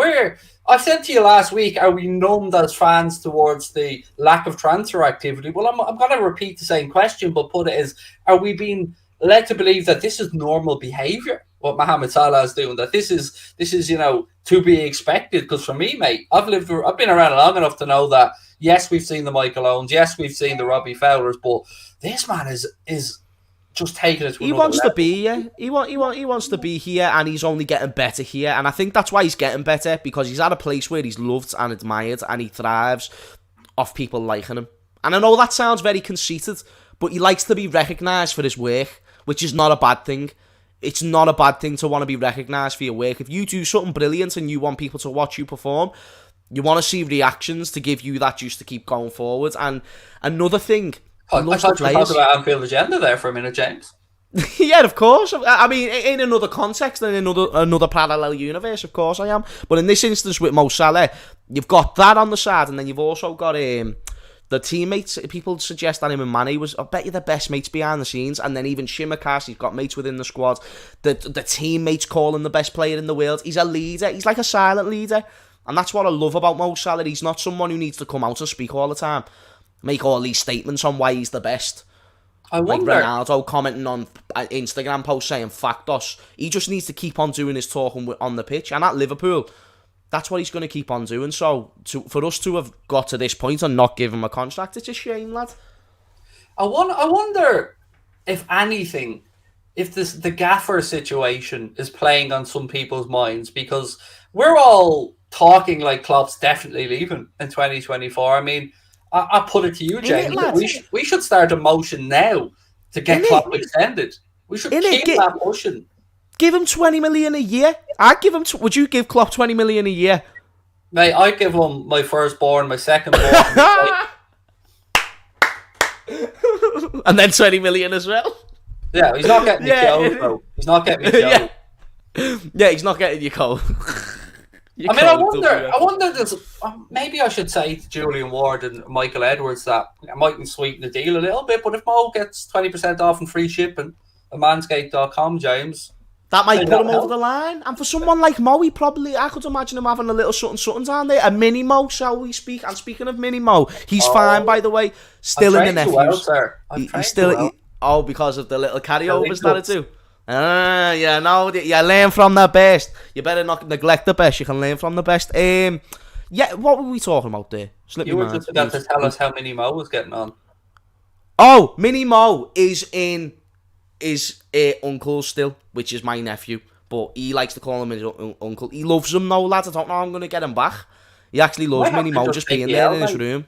I said to you last week, are we numbed as fans towards the lack of transfer activity? Well, I'm going to repeat the same question, but put it as, are we being led to believe that this is normal behaviour? What Mohamed Salah is doing, that this is you know, to be expected. Because for me, mate, I've been around long enough to know that yes, we've seen the Michael Owens, yes, we've seen the Robbie Fowlers, but this man is just taking it to he wants level. To be here. He wants to be here, and he's only getting better here. And I think that's why he's getting better, because he's at a place where he's loved and admired, and he thrives off people liking him. And I know that sounds very conceited, but he likes to be recognised for his work, which is not a bad thing. It's not a bad thing to want to be recognised for your work. If you do something brilliant and you want people to watch you perform, you want to see reactions to give you that juice to keep going forward. And another thing, I thought you were talking about Anfield agenda there for a minute, James. Yeah, of course. I mean, in another context and in another parallel universe, of course I am. But in this instance with Mo Salah, you've got that on the side, and then you've also got the teammates. People suggest that him and Mane was, I bet you, the best mates behind the scenes. And then even Shimaka's, he's got mates within the squad. The teammates call him the best player in the world. He's a leader. He's like a silent leader. And that's what I love about Mo Salah. He's not someone who needs to come out and speak all the time, make all these statements on why he's the best. I wonder. Like Ronaldo commenting on Instagram posts saying "factos." He just needs to keep on doing his talking on the pitch. And at Liverpool, that's what he's going to keep on doing. So for us to have got to this point and not give him a contract, it's a shame, lad. I wonder if anything, if the gaffer situation is playing on some people's minds, because we're all talking like Klopp's definitely leaving in 2024. I mean, I put it to you, James. We should start a motion now to get Klopp extended. We should keep that pushing. Give him 20 million a year. I'd give him. Would you give Klopp 20 million a year? Mate, I'd give him my firstborn, my secondborn. And then 20 million as well. Yeah, he's not getting your code, bro. He's not getting your code. Yeah, he's not getting your code. I wonder. There's maybe I should say to Julian Ward and Michael Edwards that I mightn't sweeten the deal a little bit, but if Mo gets 20% off and free shipping at Manscaped.com, James, that might put him over the line. And for someone like Mo, I could imagine him having a little something down there. A mini Mo, shall we speak? And speaking of mini Mo, he's fine, by the way. Still in the nephews. Well, sir. He's still. Because of the little carryovers that I do. You're learn from the best. You better not neglect the best. You can learn from the best. Yeah, what were we talking about there? You were just about to tell us how Mini Mo was getting on. Oh, Mini Mo is in his uncle still, which is my nephew. But he likes to call him his uncle. He loves him though, lads. I don't know how I'm going to get him back. He actually loves Mini Mo just being there in his room.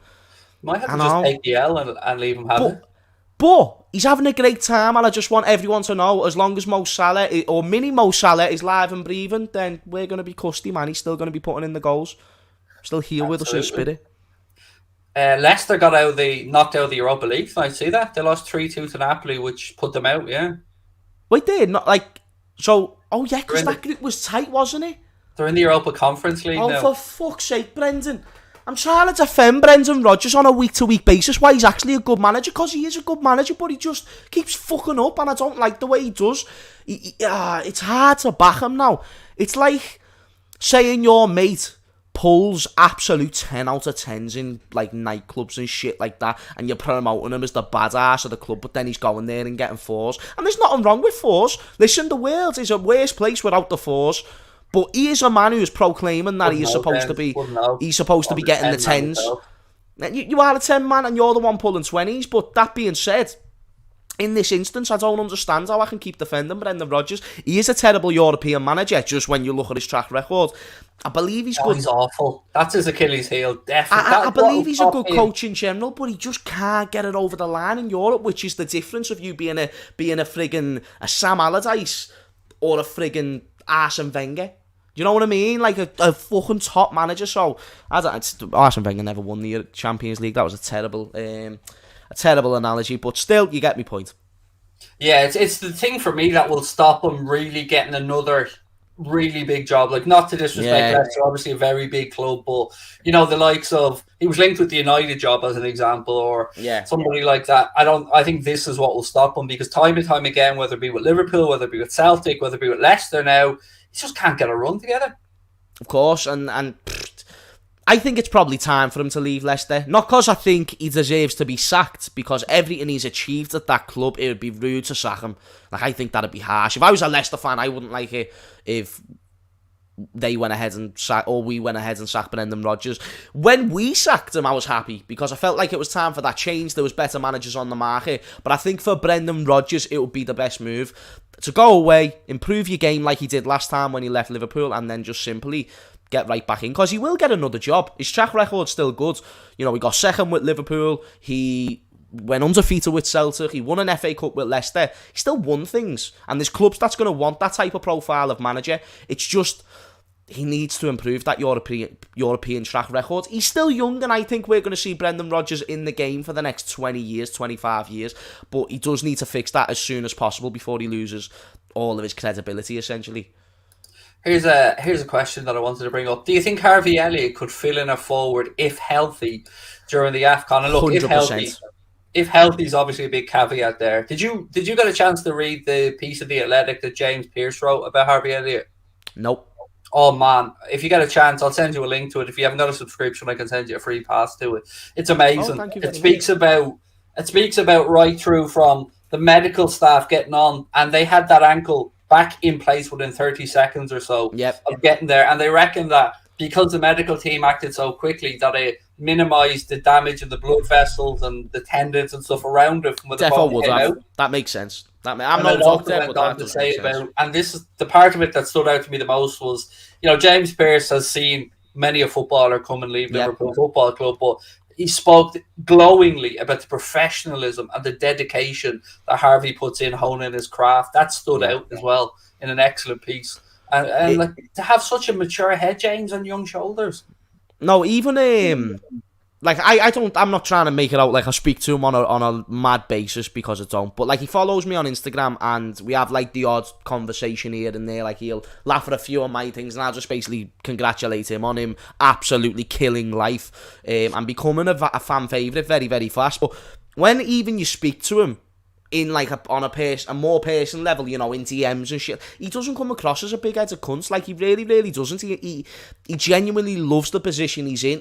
Might have to just take the L and leave him have it. But he's having a great time, and I just want everyone to know, as long as Mo Salah, or Mini Mo Salah, is live and breathing, then we're going to be custy, man. He's still going to be putting in the goals. Still here with us in spirit. Leicester knocked out the Europa League. Can I see that? They lost 3-2 to Napoli, which put them out, yeah. Wait, they not like... So... Oh, yeah, because that group was tight, wasn't it? They're in the Europa Conference League now. Oh, for fuck's sake, Brendan. I'm trying to defend Brendan Rodgers on a week-to-week basis why he's actually a good manager, because he is a good manager, but he just keeps fucking up, and I don't like the way he does. It's hard to back him now. It's like saying your mate pulls absolute 10 out of 10s in like nightclubs and shit like that, and you're promoting him as the badass of the club, but then he's going there and getting fours. And there's nothing wrong with fours. Listen, the world is a worse place without the fours. But he is a man who is proclaiming that he's supposed to be getting the 10s. You are a 10 man and you're the one pulling 20s. But that being said, in this instance, I don't understand how I can keep defending Brendan Rodgers. He is a terrible European manager, just when you look at his track record. I believe he's good. He's awful. That's his Achilles heel, definitely. I believe he's a good coach in general, but he just can't get it over the line in Europe, which is the difference of you being a friggin' a Sam Allardyce or a friggin' Arsene Wenger. Do you know what I mean? Like a fucking top manager. So Arsene Wenger never won the Champions League. That was a terrible analogy, but still, you get my point. Yeah, it's the thing for me that will stop him really getting another really big job. Like, not to disrespect Leicester, obviously a very big club, but you know, the likes of, he was linked with the United job as an example, or somebody like that. I think this is what will stop him, because time and time again, whether it be with Liverpool, whether it be with Celtic, whether it be with Leicester now, he just can't get a run together. Of course, and I think it's probably time for him to leave Leicester. Not because I think he deserves to be sacked, because everything he's achieved at that club, it would be rude to sack him. Like, I think that'd be harsh. If I was a Leicester fan, I wouldn't like it if they went ahead and sacked, or we went ahead and sacked Brendan Rodgers. When we sacked him, I was happy, because I felt like it was time for that change. There was better managers on the market. But I think for Brendan Rodgers, it would be the best move to go away, improve your game like he did last time when he left Liverpool, and then just simply get right back in, because he will get another job. His track record's still good. You know, he got second with Liverpool. He went undefeated with Celtic. He won an FA Cup with Leicester. He still won things. And there's clubs that's going to want that type of profile of manager. It's just, he needs to improve that European track record. He's still young, and I think we're going to see Brendan Rodgers in the game for the next 20 years, 25 years. But he does need to fix that as soon as possible before he loses all of his credibility, essentially. Here's a question that I wanted to bring up. Do you think Harvey Elliott could fill in a forward if healthy during the AFCON? And look, 100%. If healthy is obviously a big caveat there. Did you get a chance to read the piece of The Athletic that James Pearce wrote about Harvey Elliott? Nope. Oh man, if you get a chance, I'll send you a link to it. If you haven't got a subscription, I can send you a free pass to it. It's amazing. It speaks about right through from the medical staff getting on, and they had that ankle back in place within 30 seconds or so of getting there. And they reckon that because the medical team acted so quickly, that it minimised the damage of the blood vessels and the tendons and stuff around it. That makes sense. I'm not a doctor, but that does make sense. And this is the part of it that stood out to me the most was, you know, James Pearce has seen many a footballer come and leave Liverpool Football Club, but he spoke glowingly about the professionalism and the dedication that Harvey puts in honing his craft. That stood out as well in an excellent piece. And like, to have such a mature head, James, on young shoulders. No, even like I'm not trying to make it out like I speak to him on a mad basis, because I don't. But like, he follows me on Instagram, and we have like the odd conversation here and there. Like, he'll laugh at a few of my things, and I'll just basically congratulate him on him absolutely killing life and becoming a fan favourite very, very fast. But when even you speak to him in like a more personal level, you know, in DMs and shit, he doesn't come across as a big-headed cunt. Like, he really, really doesn't. He genuinely loves the position he's in.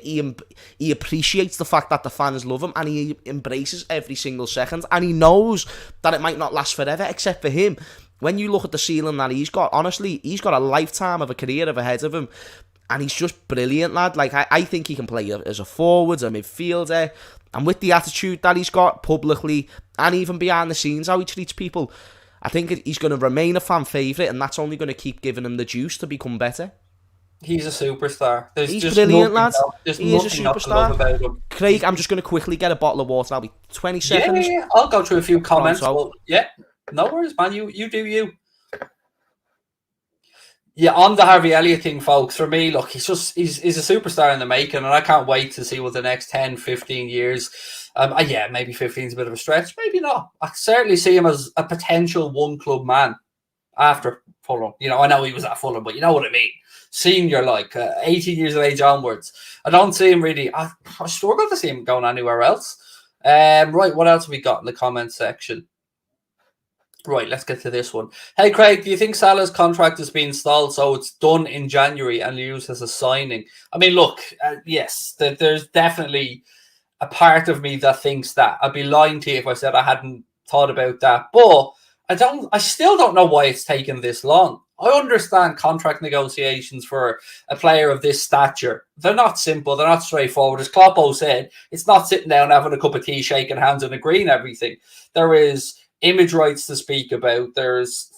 He appreciates the fact that the fans love him, and he embraces every single second. And he knows that it might not last forever, except for him. When you look at the ceiling that he's got, honestly, he's got a lifetime of a career ahead of him. And he's just brilliant, lad. Like, I think he can play as a forward, a midfielder. And with the attitude that he's got publicly and even behind the scenes, how he treats people, I think he's going to remain a fan favourite, and that's only going to keep giving him the juice to become better. He's a superstar. He's just brilliant, lad. He is a superstar. Craig, I'm just going to quickly get a bottle of water. I'll be 20 seconds. Yeah. I'll go through a few comments. But yeah, no worries, man. You do you. Yeah, on the Harvey Elliott thing, folks, for me, look, he's a superstar in the making, and I can't wait to see what the next 10, 15 years, maybe 15 is a bit of a stretch, maybe not. I certainly see him as a potential one-club man after Fulham. You know, I know he was at Fulham, but you know what I mean. Senior, 18 years of age onwards. I don't see him really, I struggle to see him going anywhere else. Right, what else have we got in the comment section? Right, let's get to this one. Hey, Craig, do you think Salah's contract has been stalled so it's done in January and used as a signing? I mean, look, yes, there's definitely a part of me that thinks that. I'd be lying to you if I said I hadn't thought about that. But I still don't know why it's taken this long. I understand contract negotiations for a player of this stature. They're not simple. They're not straightforward. As Kloppo said, it's not sitting down having a cup of tea, shaking hands and agreeing everything. There is image rights to speak about. There's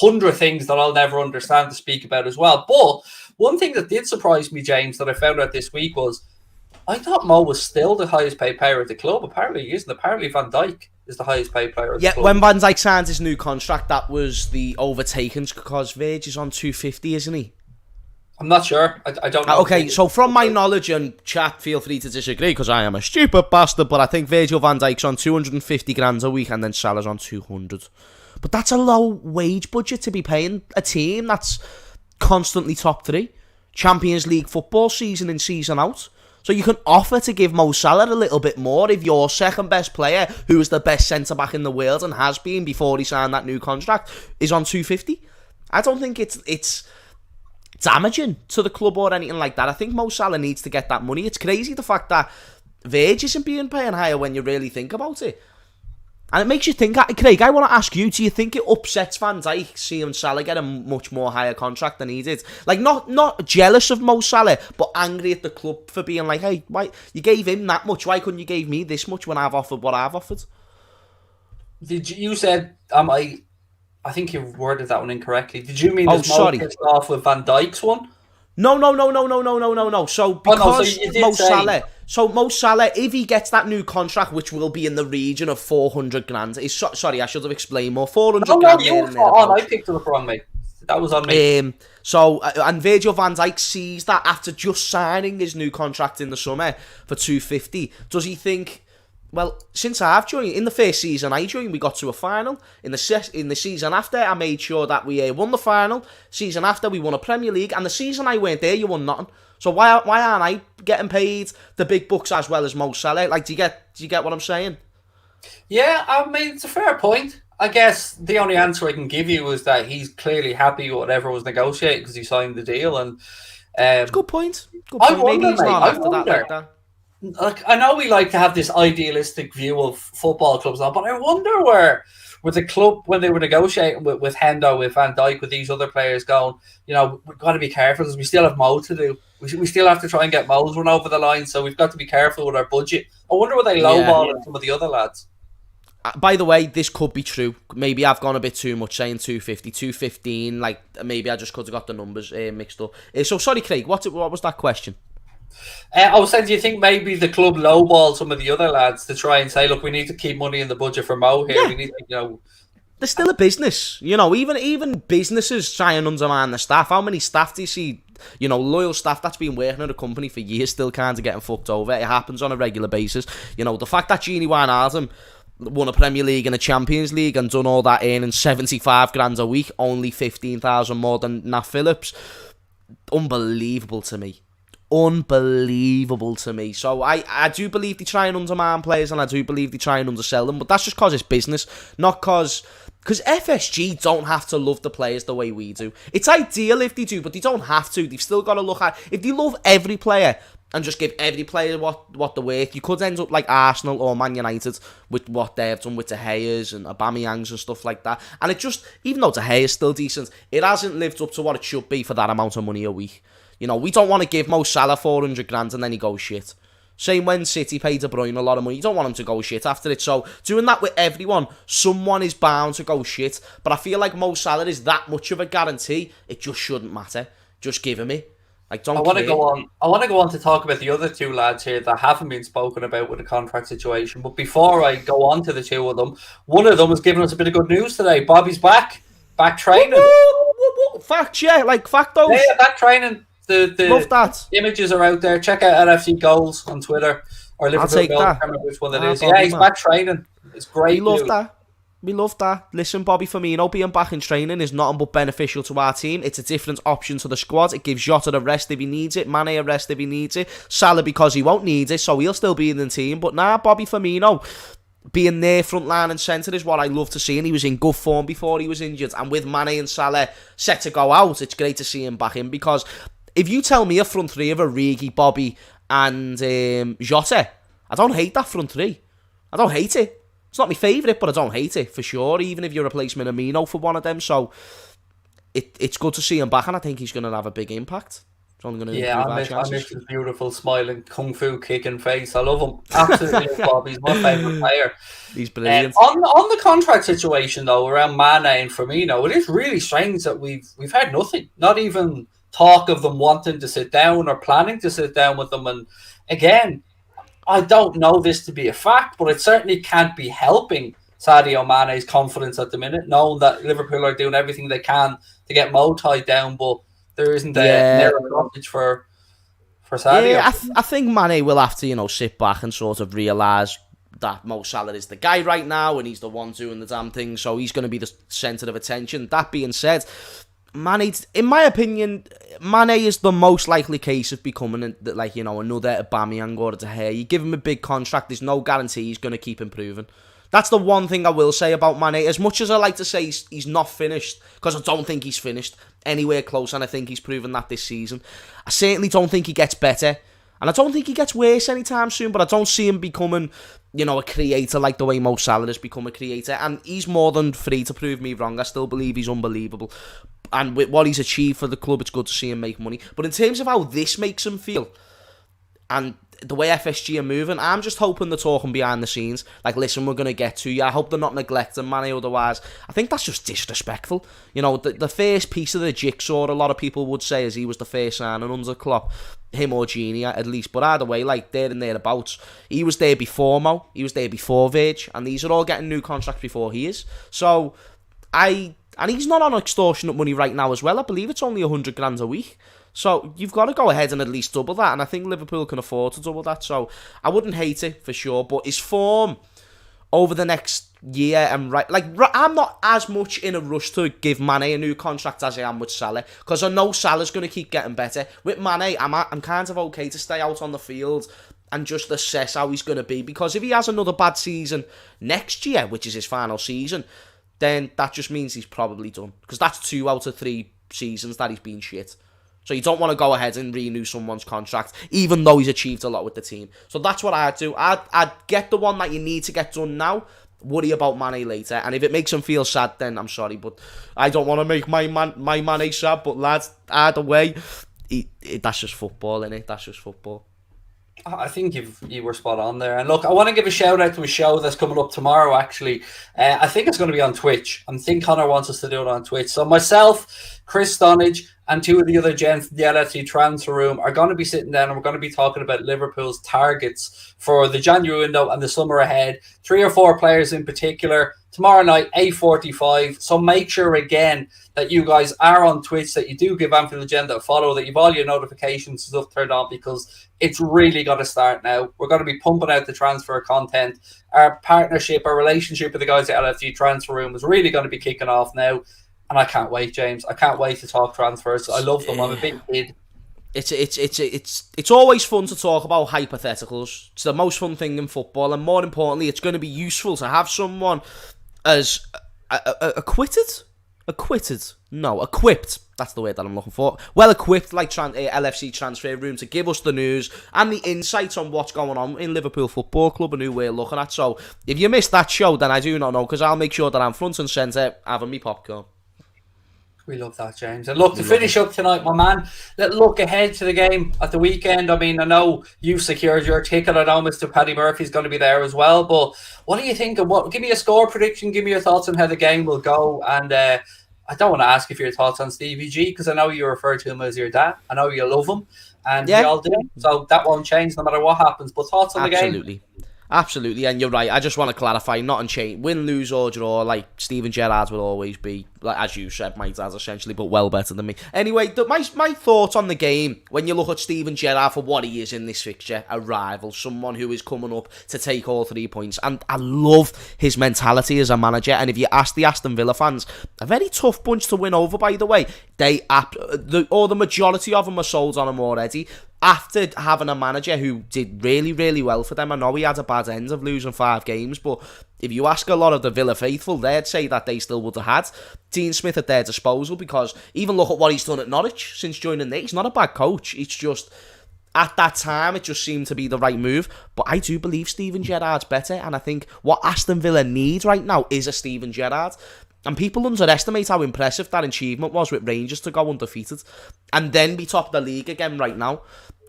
100 things that I'll never understand to speak about as well. But one thing that did surprise me, James, that I found out this week was I thought Mo was still the highest paid player at the club. Apparently he isn't. Apparently Van Dijk is the highest paid player at the club. Yeah, when Van Dijk signed his new contract, that was the overtakings because Virg is on 250, isn't he? I'm not sure. I don't know. Okay, so from my knowledge, and chat, feel free to disagree because I am a stupid bastard, but I think Virgil van Dijk's on 250 grand a week and then Salah's on 200. But that's a low wage budget to be paying a team that's constantly top three. Champions League football season in, season out. So you can offer to give Mo Salah a little bit more if your second best player, who is the best centre-back in the world and has been before he signed that new contract, is on 250. I don't think it's damaging to the club or anything like that. I think Mo Salah needs to get that money. It's crazy the fact that Virg isn't being paying higher when you really think about it. And it makes you think, Craig, I want to ask you, do you think it upsets Van Dijk seeing Salah get a much more higher contract than he did? Like, not jealous of Mo Salah, but angry at the club for being like, hey, why you gave him that much, why couldn't you give me this much when I've offered what I've offered? You said, I think you worded that one incorrectly. Did you mean there's Mo pissed off with Van Dijk's one? No. So because Mo Salah, if he gets that new contract, which will be in the region of 400 grand, sorry, I should have explained more. 400 grand. I picked it up wrong, mate. That was on me. And Virgil van Dijk sees that after just signing his new contract in the summer for 250. Does he think, well, since I've joined, in the first season I joined, we got to a final. In the season after, I made sure that we won the final. Season after, we won a Premier League. And the season I weren't there, you won nothing. So why aren't I getting paid the big bucks as well as Mo Salah? Like, do you get what I'm saying? Yeah, I mean, it's a fair point. I guess the only answer I can give you is that he's clearly happy with whatever was negotiated because he signed the deal. And it's a good point. Maybe he's not after that like that. Like, I know we like to have this idealistic view of football clubs now, but I wonder where the club, when they were negotiating with Hendo, with Van Dijk, with these other players going, you know, we've got to be careful because we still have Mo to do. We still have to try and get Mo's run over the line, so we've got to be careful with our budget. I wonder where they lowball some of the other lads. By the way, this could be true. Maybe I've gone a bit too much saying 250, 215. Like, maybe I just could have got the numbers mixed up. So, sorry, Craig, what was that question? I was saying, do you think maybe the club lowball some of the other lads to try and say, look, we need to keep money in the budget for Mo here. Yeah. We need to, you know. There's still a business. You know, even businesses try and undermine the staff. How many staff do you see, you know, loyal staff that's been working at a company for years still kind of getting fucked over? It happens on a regular basis. You know, the fact that Gini Wijnaldum won a Premier League and a Champions League and done all that earning 75 grand a week, only 15,000 more than Nat Phillips. Unbelievable to me. So I do believe they try and undermine players and I do believe they try and undersell them, but that's just because it's business, not because FSG don't have to love the players the way we do. It's ideal if they do, but they don't have to. They've still got to look at, if they love every player, and just give every player what they're worth. You could end up like Arsenal or Man United with what they've done with De Gea's and Aubameyangs and stuff like that. And it just, even though De Gea is still decent, it hasn't lived up to what it should be for that amount of money a week. You know, we don't want to give Mo Salah 400 grand and then he goes shit. Same when City paid De Bruyne a lot of money. You don't want him to go shit after it. So doing that with everyone, someone is bound to go shit. But I feel like Mo Salah is that much of a guarantee. It just shouldn't matter. Just give him it. Like, don't. I want to go on to talk about the other two lads here that haven't been spoken about with the contract situation. But before I go on to the two of them, one of them has given us a bit of good news today. Bobby's back training. Facts, yeah, like factos. Yeah, back training. Love that. Images are out there. Check out LFC Goals on Twitter or Liverpool Goals. I can't remember which one it is. Yeah, he's back training. It's great. We love that. Listen, Bobby Firmino being back in training is nothing but beneficial to our team. It's a different option to the squad. It gives Jota a rest if he needs it, Mane a rest if he needs it, Salah because he won't need it, so he'll still be in the team. But Bobby Firmino being there front line and centre is what I love to see, and he was in good form before he was injured. And with Mane and Salah set to go out, it's great to see him back in, because if you tell me a front three of Origi, Bobby and Jota, I don't hate that front three. I don't hate it. It's not my favourite, but I don't hate it, for sure, even if you're replacing Minamino for one of them. So it's good to see him back, and I think he's going to have a big impact. It's only going to I miss his beautiful, smiling, kung fu kicking face. I love him. Absolutely love Bob. He's my favourite player. He's brilliant. On the contract situation, though, around Mane and Firmino, it is really strange that we've heard nothing. Not even talk of them wanting to sit down or planning to sit down with them. And again, I don't know this to be a fact, but it certainly can't be helping Sadio Mane's confidence at the minute, knowing that Liverpool are doing everything they can to get Mo tied down, but there isn't a narrow message for Sadio. Yeah, I think Mane will have to, sit back and sort of realise that Mo Salah is the guy right now, and he's the one doing the damn thing, so he's going to be the centre of attention. That being said, Mane, in my opinion, Mane is the most likely case of becoming another Aubameyang or De Gea. You give him a big contract, there's no guarantee he's going to keep improving. That's the one thing I will say about Mane. As much as I like to say he's not finished, because I don't think he's finished anywhere close, and I think he's proven that this season, I certainly don't think he gets better, and I don't think he gets worse anytime soon, but I don't see him becoming, a creator like the way Mo Salah has become a creator, and he's more than free to prove me wrong. I still believe he's unbelievable. And with what he's achieved for the club, it's good to see him make money. But in terms of how this makes him feel, and the way FSG are moving, I'm just hoping they're talking behind the scenes. Like, listen, we're going to get to you. I hope they're not neglecting Mane, otherwise I think that's just disrespectful. The first piece of the jigsaw, a lot of people would say, is he was the first signing under Klopp. Him or Gini, at least. But either way, like, there and thereabouts. He was there before Mo. He was there before Virg. And these are all getting new contracts before he is. So, and he's not on extortionate money right now as well. I believe it's only 100 grand a week. So you've got to go ahead and at least double that. And I think Liverpool can afford to double that. So I wouldn't hate it for sure. But his form over the next year, and I'm not as much in a rush to give Mane a new contract as I am with Salah, because I know Salah's going to keep getting better. With Mane, I'm kind of okay to stay out on the field and just assess how he's going to be. Because if he has another bad season next year, which is his final season, then that just means he's probably done. Because that's 2 out of 3 seasons that he's been shit. So you don't want to go ahead and renew someone's contract, even though he's achieved a lot with the team. So that's what I'd do. I'd get the one that you need to get done now, worry about Mane later. And if it makes him feel sad, then I'm sorry, but I don't want to make my Mane sad. But lads, either way, that's just football, innit? That's just football. I think you were spot on there. And look, I want to give a shout out to a show that's coming up tomorrow, actually. I think it's going to be on Twitch. I think Connor wants us to do it on Twitch. So myself, Chris Stonage, and 2 of the other gents in the LFC transfer room are going to be sitting down, and we're going to be talking about Liverpool's targets for the January window and the summer ahead. 3 or 4 players in particular. Tomorrow night, 8:45. So make sure, again, that you guys are on Twitch, that you do give Anfield Agenda a follow, that you've all your notifications stuff turned on, because it's really got to start now. We're going to be pumping out the transfer content. Our partnership, our relationship with the guys at LFC Transfer Room is really going to be kicking off now. And I can't wait, James. I can't wait to talk transfers. I love them. I'm a big kid. It's always fun to talk about hypotheticals. It's the most fun thing in football, and more importantly, it's going to be useful to have someone as acquitted acquitted. No, equipped. That's the word that I'm looking for. Well equipped, like LFC transfer room, to give us the news and the insights on what's going on in Liverpool Football Club and who we're looking at. So if you missed that show, then I do not know, because I'll make sure that I'm front and centre having me popcorn. We love that, James. And look, to finish up tonight, my man, let's look ahead to the game at the weekend. I mean, I know you've secured your ticket. I know Mr. Paddy Murphy's going to be there as well. But what do you think of give me a score prediction, give me your thoughts on how the game will go. And I don't want to ask you for your thoughts on Stevie G, because I know you refer to him as your dad. I know you love him, and we all do. So that won't change no matter what happens. But thoughts on the game? Absolutely, and you're right. I just want to clarify, not in change. Win, lose or draw, like Steven Gerrard will always be, like, as you said, my dad essentially, but well better than me. Anyway, my thoughts on the game, when you look at Steven Gerrard for what he is in this fixture, a rival, someone who is coming up to take all 3 points, and I love his mentality as a manager. And if you ask the Aston Villa fans, a very tough bunch to win over, by the way. The majority of them are sold on him already. After having a manager who did really, really well for them. I know he had a bad end of losing 5 games, but if you ask a lot of the Villa faithful, they'd say that they still would have had Dean Smith at their disposal, because even look at what he's done at Norwich since joining there. He's not a bad coach. It's just, at that time, it just seemed to be the right move. But I do believe Steven Gerrard's better, and I think what Aston Villa needs right now is a Steven Gerrard. And people underestimate how impressive that achievement was with Rangers to go undefeated and then be top of the league again right now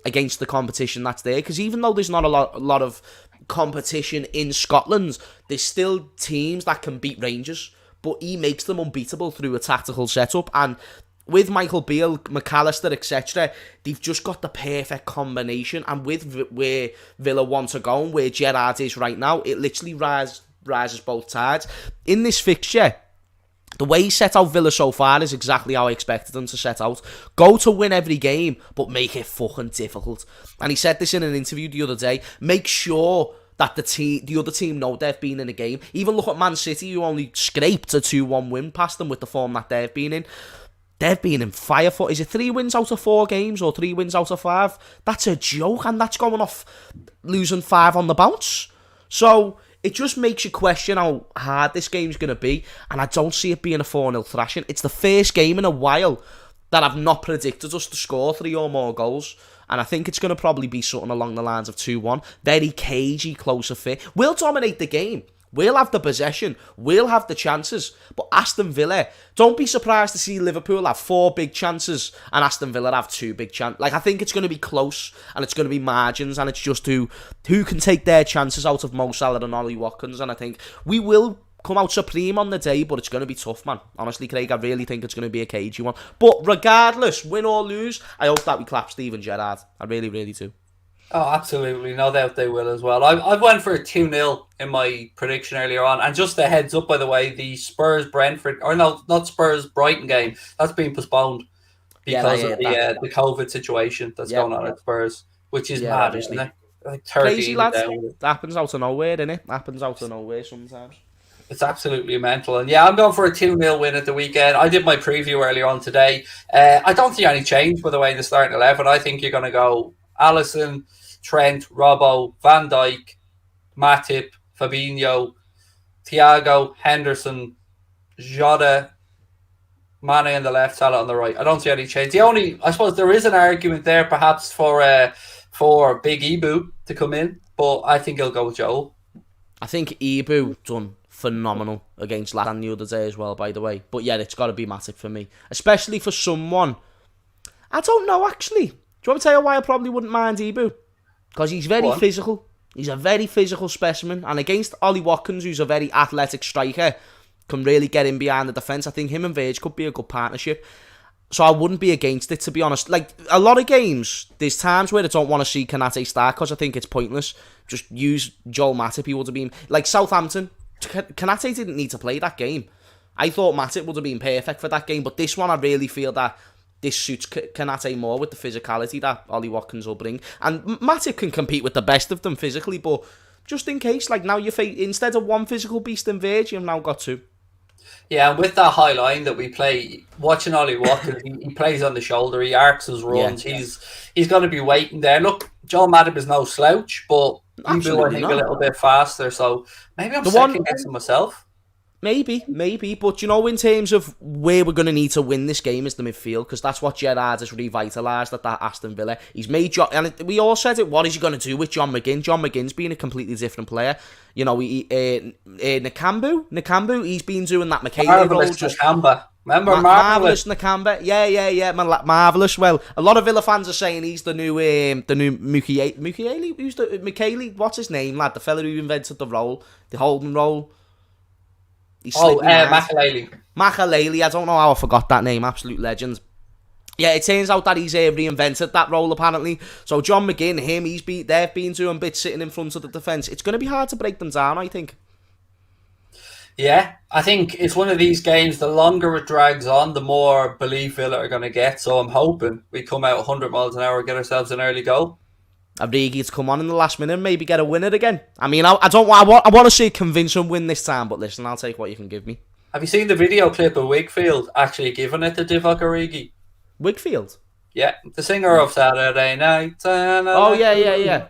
against the competition that's there. Because even though there's not a lot of competition in Scotland, there's still teams that can beat Rangers, but he makes them unbeatable through a tactical setup. And with Michael Beale, McAllister, etc., they've just got the perfect combination. And with where Villa want to go and where Gerrard is right now, it literally rises both tides. In this fixture, the way he set out Villa so far is exactly how I expected him to set out. Go to win every game, but make it fucking difficult. And he said this in an interview the other day. Make sure that the other team know they've been in a game. Even look at Man City, who only scraped a 2-1 win past them with the form that they've been in. They've been in fire for, is it 3 wins out of 4 games or 3 wins out of 5? That's a joke, and that's going off losing 5 on the bounce. So it just makes you question how hard this game's going to be, and I don't see it being a 4-0 thrashing. It's the first game in a while that I've not predicted us to score 3 or more goals, and I think it's going to probably be something along the lines of 2-1. Very cagey, closer fit. We'll dominate the game. We'll have the possession. We'll have the chances. But Aston Villa, don't be surprised to see Liverpool have 4 big chances and Aston Villa have 2 big chances. Like, I think it's going to be close, and it's going to be margins, and it's just who can take their chances out of Mo Salah and Ollie Watkins. And I think we will come out supreme on the day, but it's going to be tough, man. Honestly, Craig, I really think it's going to be a cagey one. But regardless, win or lose, I hope that we clap Steven Gerrard. I really, really do. Oh, absolutely. No doubt they will as well. I went for a 2-0 in my prediction earlier on. And just a heads up, by the way, the Spurs-Brentford, or no, not Spurs-Brighton game, that's been postponed because of the COVID situation that's going on at Spurs, which is mad, isn't it? Like 30 crazy, lads. That happens out of nowhere, innit? Happens out of nowhere sometimes. It's absolutely mental. And yeah, I'm going for a 2-0 win at the weekend. I did my preview earlier on today. I don't see any change, by the way, in the starting 11. I think you're going to go Alisson, Trent, Robbo, Van Dijk, Matip, Fabinho, Thiago, Henderson, Jota, Mane on the left, Salah on the right. I don't see any change. I suppose there is an argument there perhaps for Big Ibu to come in, but I think he'll go with Joel. I think Ibu done phenomenal against Latan the other day as well, by the way. But yeah, it's got to be Matip for me. Especially for someone, I don't know actually. Do you want me to tell you why I probably wouldn't mind Ibu? Because he's very physical. He's a very physical specimen. And against Ollie Watkins, who's a very athletic striker, can really get in behind the defence. I think him and Verge could be a good partnership. So I wouldn't be against it, to be honest. Like, a lot of games, there's times where I don't want to see Konate start because I think it's pointless. Just use Joel Matip. He would have been... Like, Southampton, Konate didn't need to play that game. I thought Matip would have been perfect for that game. But this one, I really feel that this suits Konate more with the physicality that Ollie Watkins will bring. And Matip can compete with the best of them physically, but just in case, like now instead of one physical beast in Verge, you've now got 2. Yeah, and with that high line that we play, watching Ollie Watkins, he plays on the shoulder, he arcs his runs, he's going to be waiting there. Look, Joel Matip is no slouch, but he will, I think, a little bit faster, so maybe I'm second guessing myself. Maybe, but in terms of where we're going to need to win this game is the midfield, because that's what Gerrard has revitalised at that Aston Villa. He's made and we all said it. What is he going to do with John McGinn? John McGinn's been a completely different player. Nakambu, he's been doing that McKaylee role. Nakamba. Remember Marvellous Nakamba? Yeah. Marvellous. Well, a lot of Villa fans are saying he's the new Mukiele. Who's the McKaylee? What's his name, lad? The fella who invented the role, the Houlden role. Makaleli. I don't know how I forgot that name. Absolute legend. Yeah, it turns out that he's reinvented that role apparently. So John McGinn, they've been doing bits sitting in front of the defence. It's going to be hard to break them down, I think. Yeah, I think it's one of these games, the longer it drags on, the more belief Villa are going to get. So I'm hoping we come out 100 miles an hour and get ourselves an early goal. Origi to come on in the last minute and maybe get a winner again. I mean, I want to see a convincing win this time, but listen, I'll take what you can give me. Have you seen the video clip of Wakefield actually giving it to Divock Origi? Wakefield? Yeah, the singer of Saturday Night. Oh, yeah.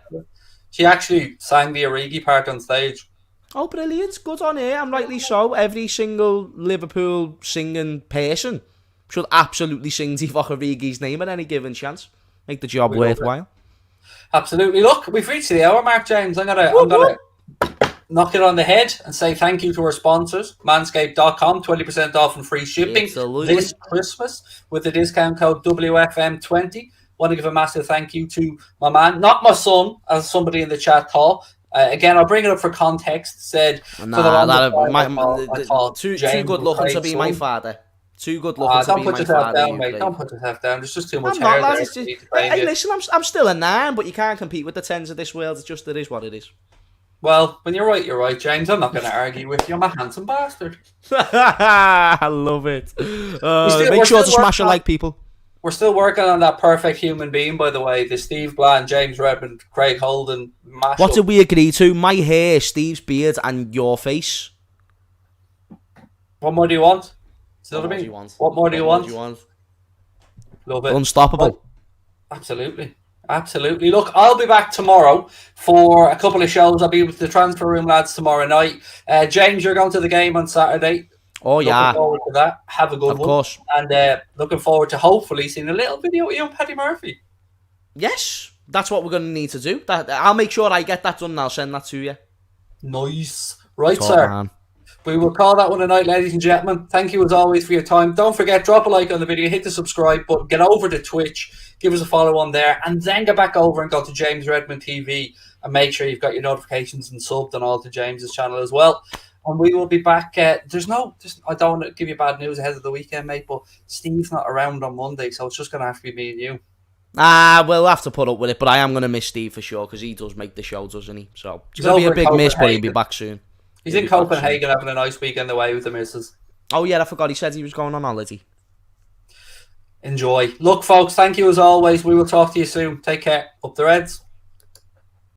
She actually sang the Origi part on stage. Oh, brilliant. Good on her, and rightly so. Every single Liverpool singing person should absolutely sing Divock Origi's name at any given chance. Make the job worthwhile. Absolutely. Look, we've reached the hour mark, James. I'm gonna knock it on the head and say thank you to our sponsors, Manscaped.com, 20% off and free shipping this Christmas with the discount code WFM20. Want to give a massive thank you to my man, not my son, as somebody in the chat thought. Again, I'll bring it up for context. Said too good looking to be my father. Too good looking to be my father. Down, mate. Don't put yourself down. There's just too much hair there. Hey, listen, I'm still a 9, but you can't compete with the 10s of this world. It is what it is. Well, when you're right, James. I'm not going to argue with you. I'm a handsome bastard. I love it. Make sure to smash a like, people. We're still working on that perfect human being, by the way. The Steve Bland, James Redmond, Craig Houlden mashup. What did we agree to? My hair, Steve's beard, and your face. What more do you want? What more do you want? Love it. Unstoppable. Absolutely. Look, I'll be back tomorrow for a couple of shows. I'll be with the Transfer Room lads tomorrow night. James, you're going to the game on Saturday. Oh, yeah. Looking forward to that. Have a good one. Of course. And looking forward to hopefully seeing a little video of you and Paddy Murphy. Yes, that's what we're going to need to do. I'll make sure I get that done and I'll send that to you. Nice. Right, sir. Man. We will call that one a night, ladies and gentlemen. Thank you as always for your time. Don't forget, drop a like on the video, hit the subscribe button, get over to Twitch, give us a follow on there, and then get back over and go to James Redmond TV and make sure you've got your notifications and subbed and all to James's channel as well. And we will be back. I don't want to give you bad news ahead of the weekend, mate, but Steve's not around on Monday, so it's just going to have to be me and you. We'll have to put up with it, but I am going to miss Steve for sure because he does make the show, doesn't he? So it's going to be a big miss, but he'll be back soon. He's in Copenhagen having a nice weekend away with the missus. Oh, yeah, I forgot. He said he was going on holiday. Enjoy. Look, folks, thank you as always. We will talk to you soon. Take care. Up the Reds.